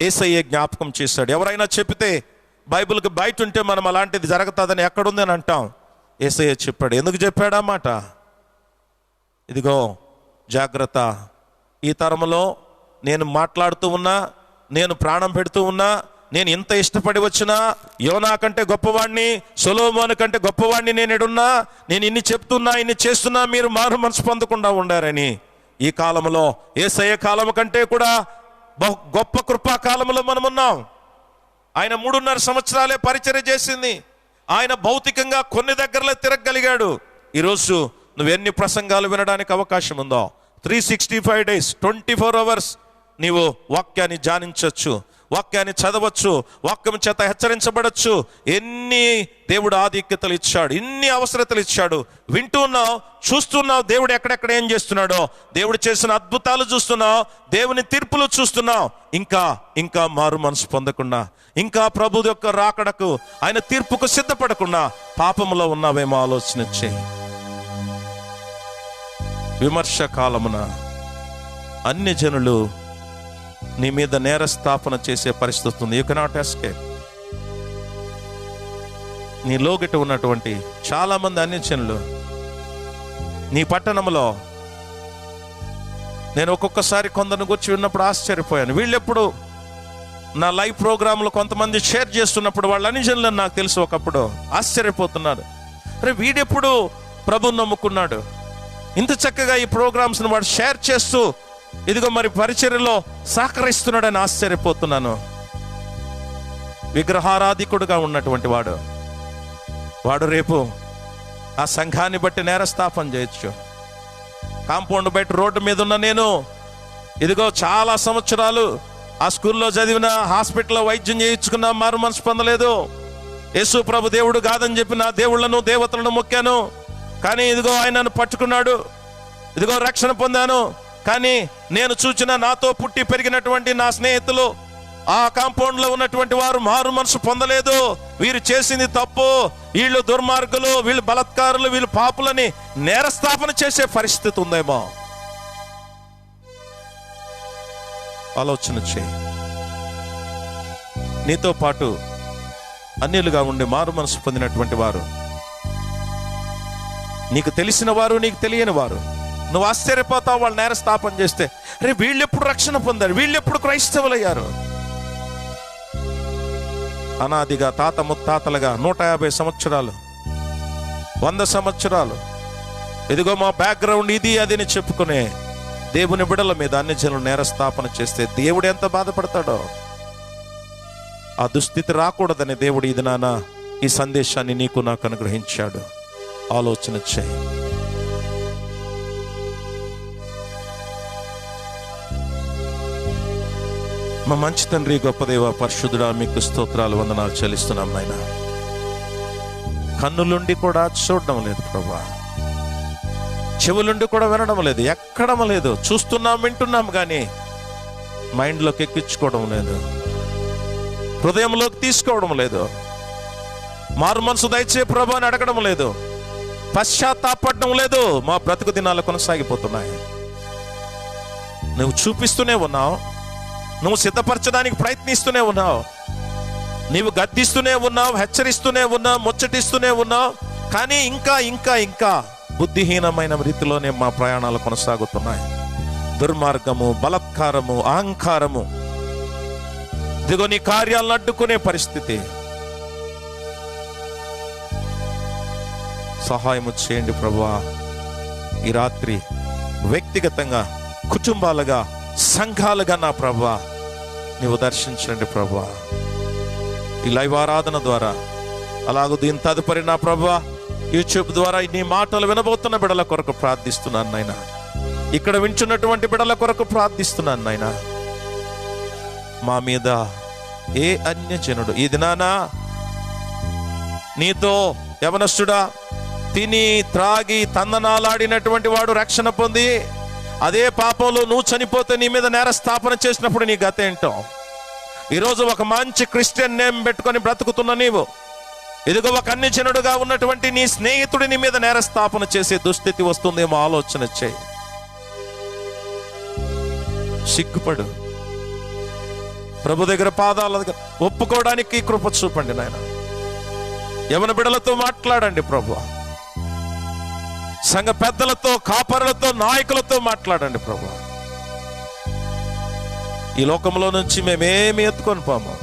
Speaker 1: యేసయ్య జ్ఞాపకం చేశాడు. ఎవరైనా చెప్తే బైబిల్కి బయట ఉంటే మనం అలాంటిది జరుగుతుందని ఎక్కడుంది అని అంటాం. యేసయ్య చెప్పాడు. ఎందుకు చెప్పాడా మాట? ఇదిగో జాగ్రత్త, ఈ తరములో నేను మాట్లాడుతూ ఉన్నా, నేను ప్రాణం పెడుతూ ఉన్నా, నేను ఇంత ఇష్టపడి వచ్చినా, యోనా కంటే గొప్పవాడిని, సొలొమోను కంటే గొప్పవాడిని నేను ఎడున్నా, నేను ఇన్ని చెప్తున్నా, ఇన్ని చేస్తున్నా, మీరు మారు మనసు పొందకుండా ఉండారని. ఈ కాలంలో యేసయ్య కాలం కంటే కూడా గొప్ప కృపా కాలంలో మనం ఉన్నాం. ఆయన 3.5 సంవత్సరాలే పరిచర్య చేసింది. ఆయన భౌతికంగా కొన్ని దగ్గరలో తిరగగలిగాడు. ఈరోజు నువ్వెన్ని ప్రసంగాలు వినడానికి అవకాశం ఉందో, 365 days 24 hours నీవు వాక్యాన్ని ధ్యానించవచ్చు, వాక్యాన్ని చదవచ్చు, వాక్యం చేత హెచ్చరించబడచ్చు. ఎన్ని దేవుడు ఆధిక్యతలు ఇచ్చాడు, ఎన్ని అవసరతలు ఇచ్చాడు. వింటున్నావు, చూస్తున్నావు దేవుడు ఎక్కడెక్కడ ఏం చేస్తున్నాడో, దేవుడు చేసిన అద్భుతాలు చూస్తున్నావు, దేవుని తీర్పులు చూస్తున్నావు. ఇంకా మారు మనసు పొందకుండా, ఇంకా ప్రభు యొక్క రాకడకు, ఆయన తీర్పుకు సిద్ధపడకుండా పాపములో ఉన్నావేమో ఆలోచన చేయి. విమర్శ కాలమున అన్ని జనులు నీ మీద నేరస్థాపన చేసే పరిస్థితి ఉంది. You cannot escape. నీ లోగిట ఉన్నటువంటి చాలా మంది అన్య జనులు నీ పట్టణంలో, నేను ఒక్కొక్కసారి కొందరిని గురించి విన్నప్పుడు ఆశ్చర్యపోయాను. వీళ్ళెప్పుడు నా లైవ్ ప్రోగ్రాంలో కొంతమంది షేర్ చేస్తున్నప్పుడు వాళ్ళ అన్ని జనులు నాకు తెలుసు, ఒకప్పుడు ఆశ్చర్యపోతున్నారు. అరే వీడెప్పుడు ప్రభుని నమ్ముకున్నాడు, ఇంత చక్కగా ఈ ప్రోగ్రామ్స్ని వాడు షేర్ చేస్తూ ఇదిగో మరి పరిచర్యలో సహకరిస్తున్నాడని ఆశ్చర్యపోతున్నాను. విగ్రహారాధికుడుగా ఉన్నటువంటి వాడు రేపు ఆ సంఘాన్ని బట్టి నేరస్థాపన చేయొచ్చు. కాంపౌండ్ బయట రోడ్డు మీద ఉన్న నేను ఇదిగో చాలా సంవత్సరాలు ఆ స్కూల్లో చదివిన, హాస్పిటల్లో వైద్యం చేయించుకున్నా, మారు మనసు పొందలేదు. యేసు ప్రభు దేవుడు కాదని చెప్పి నా దేవుళ్లను దేవతలను మొక్కాను, కానీ ఇదిగో ఆయనను పట్టుకున్నాడు, ఇదిగో రక్షణ పొందాను. కానీ నేను చూచిన నాతో పుట్టి పెరిగినటువంటి నా స్నేహితులు ఆ కాంపౌండ్ లో ఉన్నటువంటి వారు మారు మనసు పొందలేదు. వీరు చేసింది తప్పు, వీళ్ళు దుర్మార్గులు, వీళ్ళు బలత్కారులు, వీళ్ళు పాపులని నేరస్థాపన చేసే పరిస్థితి ఉందేమో. ఆలోచన చేయి. నీతో పాటు అన్యులుగా ఉండి మారు మనసు పొందినటువంటి వారు, నీకు తెలిసిన వారు, నీకు తెలియని వారు, నువ్వు ఆశ్చర్యపోతావు వాళ్ళు నేరస్థాపన చేస్తే. అరే వీళ్ళెప్పుడు రక్షణ పొందారు, వీళ్ళెప్పుడు క్రైస్తవులయ్యారు? అనాదిగా తాత ముత్తాతలుగా 150 సంవత్సరాలు, 100 సంవత్సరాలు ఇదిగో మా బ్యాక్గ్రౌండ్ ఇది అది అని చెప్పుకునే దేవుని బిడల మీద అన్ని జనులు నేరస్థాపన చేస్తే దేవుడు ఎంత బాధపడతాడో. ఆ దుస్థితి రాకూడదని దేవుడు ఇది నాన్న ఈ సందేశాన్ని నీకు నాకు అనుగ్రహించాడు. ఆలోచన చేయి. మా మంచి తండ్రి, గొప్ప దేవ, పరిశుద్ధుడా, మీకు స్తోత్రాలు, వందనాలు చెల్లిస్తున్నాం నాయన. కన్నులుండి కూడా చూడడం లేదు ప్రభా, చెవులుండి కూడా వినడం లేదు, ఎక్కడం లేదు. చూస్తున్నాం, వింటున్నాం, కానీ మైండ్లోకి ఎక్కించుకోవడం లేదు, హృదయంలోకి తీసుకోవడం లేదు. మారు మనసు దయచే ప్రభా అని అడగడం లేదు, పశ్చాత్తాపడడం లేదు. మా బ్రతుకు దినాలు కొనసాగిపోతున్నాయి. నువ్వు చూపిస్తూనే ఉన్నావు, నువ్వు సిద్ధపరచడానికి ప్రయత్నిస్తూనే ఉన్నావు, నీవు గద్దిస్తూనే ఉన్నావు, హెచ్చరిస్తూనే ఉన్నావు, ముచ్చటిస్తూనే ఉన్నావు. కానీ ఇంకా ఇంకా ఇంకా బుద్ధిహీనమైన రీతిలోనే మా ప్రయాణాలు కొనసాగుతున్నాయి. దుర్మార్గము, బలత్కారము, అహంకారము, ఇదిగో నీ కార్యాలను అడ్డుకునే పరిస్థితి. సహాయము చేయండి ప్రభువా. ఈ రాత్రి వ్యక్తిగతంగా, కుటుంబాలుగా, సంఘాలుగా నా ప్రభువా నీవు దర్శించండి ప్రభువా. ఈ లైవ్ ఆరాధన ద్వారా, అలాగూ దీని తదుపరి నా ప్రభువా యూట్యూబ్ ద్వారా నీ మాటలు వినబోతున్న బిడల కొరకు ప్రార్థిస్తున్నాను నాయన. ఇక్కడ వింటున్నటువంటి బిడల కొరకు ప్రార్థిస్తున్నాను నాయన. మా మీద ఏ అన్యజనుడు ఈ దినాన నీతో యవనస్తుడా తిని త్రాగి తందనాలాడినటువంటి వాడు రక్షణ పొంది అదే పాపంలో నువ్వు చనిపోతే నీ మీద నేరస్థాపన చేసినప్పుడు నీ గత ఏంటో. ఈరోజు ఒక మంచి క్రిస్టియన్ నేమ్ పెట్టుకొని బ్రతుకుతున్న నీవు ఇదిగో ఒక అన్యజనుడుగా ఉన్నటువంటి నీ స్నేహితుడి నీ మీద నేరస్థాపన చేసే దుస్థితి వస్తుందేమో ఆలోచన చేయి. సిగ్గుపడు. ప్రభు దగ్గర పాదాల దగ్గర ఒప్పుకోవడానికి కృప చూపండి నాయన. యవన బిడలతో మాట్లాడండి ప్రభు, సంఘ పెద్దలతో, కాపరులతో, నాయకులతో మాట్లాడండి ప్రభు. ఈ లోకంలో నుంచి మేమేమి ఎత్తుకొని పోము.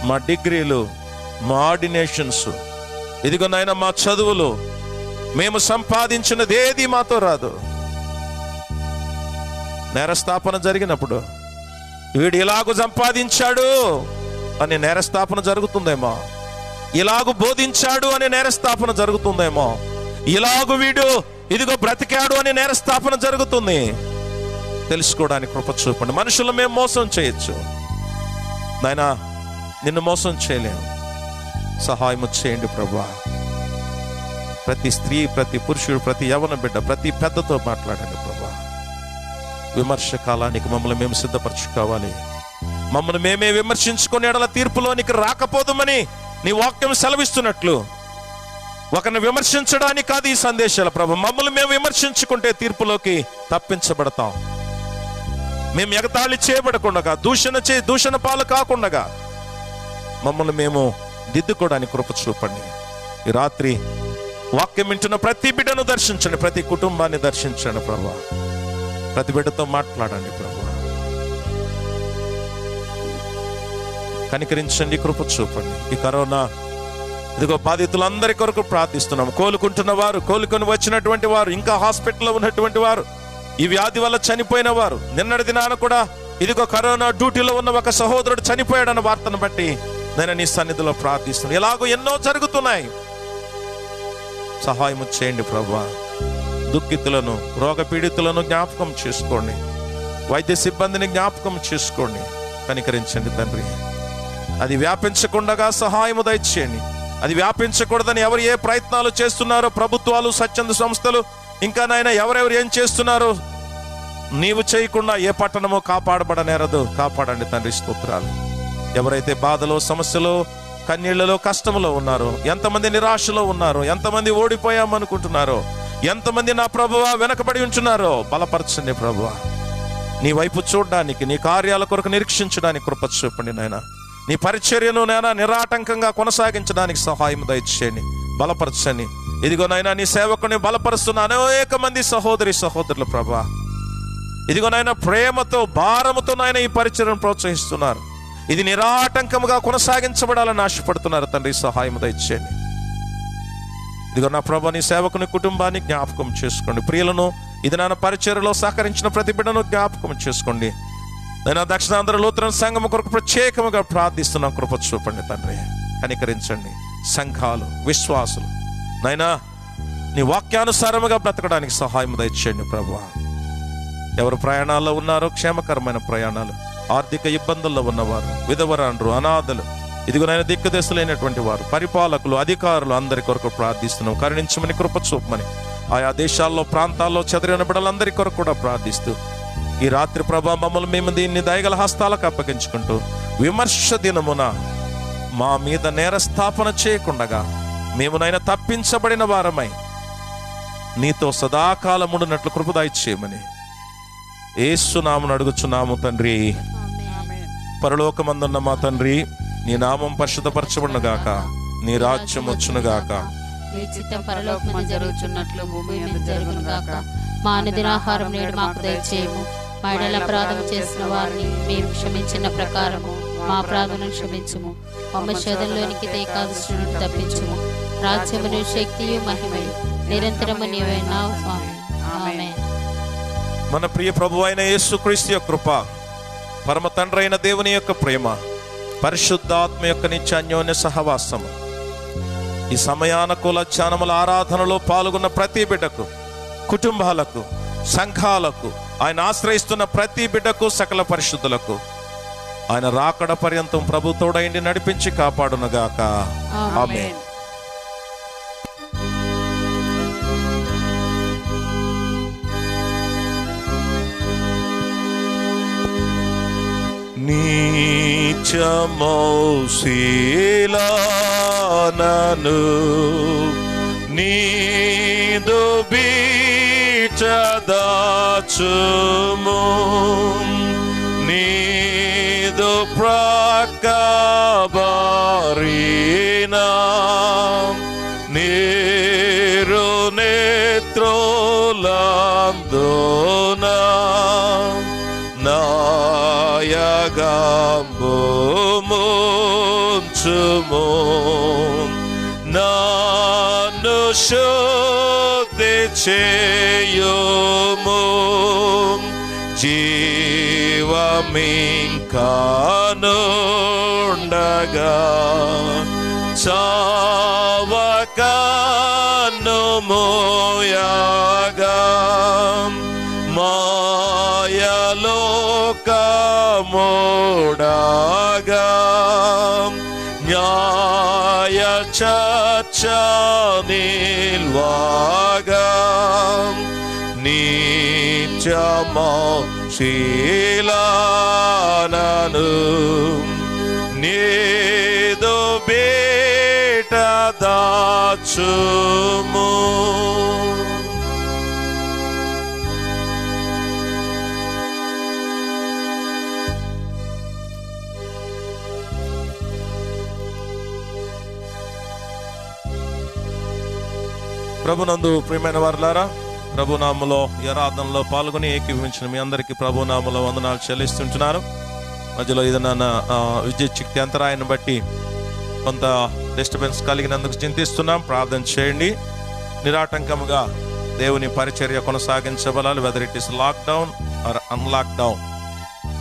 Speaker 1: మా డిగ్రీలు, మా ఆర్డినేషన్స్, ఇదిగో నాయన మా చదువులు, మేము సంపాదించినది ఏది మాతో రాదు. నేరస్థాపన జరిగినప్పుడు వీడు ఇలాగూ సంపాదించాడు అని నేరస్థాపన జరుగుతుందేమో, ఇలాగూ బోధించాడు అని నేరస్థాపన జరుగుతుందేమో, ఇలాగూ వీడు ఇదిగో బ్రతికాడు అని నేరస్థాపన జరుగుతుంది. తెలుసుకోవడానికి కృప చూపండి. మనుషులు మేము మోసం చేయొచ్చు నాయనా, నిన్ను మోసం చేయలేము. సహాయం చేయండి ప్రభువా. ప్రతి స్త్రీ, ప్రతి పురుషుడు, ప్రతి యవన బిడ్డ, ప్రతి పెద్దతో మాట్లాడండి ప్రభువా. విమర్శ కాలానికి మమ్మల్ని మేము సిద్ధపరచుకోవాలి. మమ్మల్ని మేమే విమర్శించుకుని ఎడల తీర్పులోనికి రాకపోదామని నీ వాక్యం సెలవిస్తున్నట్లు ఒకరిని విమర్శించడానికి కాదు ఈ సందేశాల ప్రభు. మమ్మల్ని మేము విమర్శించుకుంటే తీర్పులోకి తప్పించబడతాం. మేము ఎగతాళి చేయబడకుండా, దూషణ పాలు కాకుండా మమ్మల్ని మేము దిద్దుకోవడానికి కృప చూపండి. ఈ రాత్రి వాక్యం వింటున్న ప్రతి బిడ్డను దర్శించండి, ప్రతి కుటుంబాన్ని దర్శించండి ప్రభు. ప్రతి బిడ్డతో మాట్లాడండి ప్రభు. కనికరించండి, కృప చూపండి. ఈ కరోనా ఇదిగో బాధితులందరి కొరకు ప్రార్థిస్తున్నాము. కోలుకుంటున్న వారు, కోలుకొని వచ్చినటువంటి వారు, ఇంకా హాస్పిటల్లో ఉన్నటువంటి వారు, ఈ వ్యాధి వల్ల చనిపోయిన వారు, నిన్నటి దినాన కూడా ఇదిగో కరోనా డ్యూటీలో ఉన్న ఒక సహోదరుడు చనిపోయాడన్న వార్తను బట్టి నేను నీ సన్నిధిలో ప్రార్థిస్తున్నాను. ఇలాగో ఎన్నో జరుగుతున్నాయి. సహాయం చేయండి ప్రభువా. దుఃఖితులను, రోగపీడితులను జ్ఞాపకం చేసుకోండి. వైద్య సిబ్బందిని జ్ఞాపకం చేసుకోండి. కనికరించండి తండ్రి. అది వ్యాపించకుండా సహాయము దయచేయండి. అది వ్యాపించకూడదని ఎవరు ఏ ప్రయత్నాలు చేస్తున్నారో, ప్రభుత్వాలు, స్వచ్ఛంద సంస్థలు, ఇంకా నాయన ఎవరెవరు ఏం చేస్తున్నారో నీవు చేయకుండా ఏ పట్టణమో కాపాడబడనేరదు. కాపాడండి తండ్రి. స్తోత్రాలు. ఎవరైతే బాధలో, సమస్యలో, కన్నీళ్లలో, కష్టంలో ఉన్నారో, ఎంతమంది నిరాశలో ఉన్నారో, ఎంతమంది ఓడిపోయామనుకుంటున్నారో, ఎంతమంది నా ప్రభువా వెనకబడి ఉంటున్నారో బలపరచండి ప్రభువా. నీ వైపు చూడడానికి, నీ కార్యాల కొరకు నిరీక్షించడానికి కృప చూపండి నాయన. నీ పరిచర్యను నాయన నిరాటంకంగా కొనసాగించడానికి సహాయం దయచేయండి. బలపరచండి. ఇదిగో నాయన నీ సేవకుని బలపరుస్తున్న అనేక మంది సహోదరి సహోదరులు ప్రభువా, ఇదిగో నాయన ప్రేమతో, భారముతో నాయన ఈ పరిచర్యను ప్రోత్సహిస్తున్నారు. ఇది నిరాటంకముగా కొనసాగించబడాలని ఆశపడుతున్నారు తండ్రి. సహాయం దయచేయండి. ఇదిగో నా ప్రభు నీ సేవకుని కుటుంబాన్ని జ్ఞాపకం చేసుకోండి. ప్రియులను ఇది నా పరిచర్యలో సహకరించిన ప్రతి బిడ్డను జ్ఞాపకం చేసుకోండి. నేను దక్షిణాంధ్ర లూథరన్ సంఘం కొరకు ప్రత్యేకముగా ప్రార్థిస్తున్నాం. కృప చూపండి తండ్రి. కనికరించండి. సంఘాలు, విశ్వాసులు నైనా నీ వాక్యానుసారముగా బ్రతకడానికి సహాయం దయచేయండి ప్రభువా. ఎవరు ప్రయాణాల్లో ఉన్నారో క్షేమకరమైన ప్రయాణాలు, ఆర్థిక ఇబ్బందుల్లో ఉన్నవారు, విధవరాండ్రు, అనాథలు, ఇదిగోనైనా దిక్కుదశలైనటువంటి వారు, పరిపాలకులు, అధికారులు అందరి కొరకు ప్రార్థిస్తున్నాం. కరుణించమని, కృప చూపమని ఆయా దేశాల్లో, ప్రాంతాల్లో చెదిరిన బిడ్డలందరి కొరకు కూడా ప్రార్థిస్తూ ఈ రాత్రి ప్రభా మమ్మల్ని మేము దీన్ని దయగల హస్తాలకు అప్పగించుకుంటూ విమర్శ దినమున మా మీద నేరస్థాపన చేయకుండగా మేమునైనా తప్పించబడిన వారమై నీతో సదాకాలముండునట్లు కృప దయచేయమని యేసు నామమున అడుగుచున్నాము తండ్రి. పరలోకమందున్న మా తండ్రి, నీ నామం పరిశుద్ధపరచబడును గాక, నీ రాజ్యం వచ్చును గాక,
Speaker 2: నీ చిత్తం పరలోకమందు జరుగుచున్నట్లు భూమి మీద జరుగును గాక. మా అనుదినాహారం నేడు మాకు దయచేయము. మా యెడల అపరాధం చేసిన వారిని మేము క్షమించిన ప్రకారము మా అపరాధములను క్షమించుము. మమ్మ శోధనలోనికి తేకాదుష్టి నుండి తప్పించుము. రాజ్యమును, శక్తియు, మహిమయు నిరంతరము నీవే ఉన్నావు స్వామి. ఆమేన్.
Speaker 1: మన ప్రియ ప్రభు అయిన యేసుక్రీస్తు యొక్క కృప, పరమ తండ్రి అయిన దేవుని యొక్క ప్రేమ, పరిశుద్ధాత్మ యొక్క నిత్య అన్యోన్య సహవాసము ఈ సమయానుకూల ధ్యానముల ఆరాధనలో పాల్గొన్న ప్రతి బిడ్డకు, కుటుంబాలకు, సంఘాలకు, ఆయన ఆశ్రయిస్తున్న ప్రతి బిడ్డకు, సకల పరిశుద్ధులకు ఆయన రాకడ పర్యంతం ప్రభు తోడైండి నడిపించి కాపాడునుగాక. ఆమేన్. నీచమౌశీలానను నీదు బీచదాచుము, నీదు ప్రకబరీనా నీరు నేత్రోలందునా నాయగంబు ముంచుము, నన్ను శుద్ధి చేయుము, జీవమింకానుండగా చావకను మోయగా మాయలోకమోడగా న్యాయ చర్చ నిల్వాగా నీచమౌశీలానను నీదు బేట దాచుము. ప్రభునందు ప్రియమైన వారులారా, ప్రభునామలో ఈ ఆరాధనలో పాల్గొని ఏకీభవించిన మీ అందరికీ ప్రభునామలో వందనాలు చెల్లిస్తుంటున్నాను. మధ్యలో ఏదైనా విద్యుత్ శక్తి అంతరాయాన్ని బట్టి కొంత డిస్టర్బెన్స్ కలిగినందుకు చింతిస్తున్నాం. ప్రార్థన చేయండి. నిరాటంకముగా దేవుని పరిచర్య కొనసాగించబడాలి. Whether it is lockdown or unlockdown.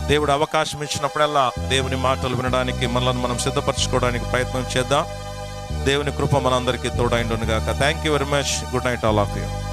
Speaker 1: దేవుడు అవకాశం ఇచ్చినప్పుడల్లా దేవుని మాటలు వినడానికి మనల్ని మనం సిద్ధపరచుకోవడానికి ప్రయత్నం చేద్దాం. దేవుని కృప మనందరికీ తోడైండును గాక. Thank you very much. Good night all of you.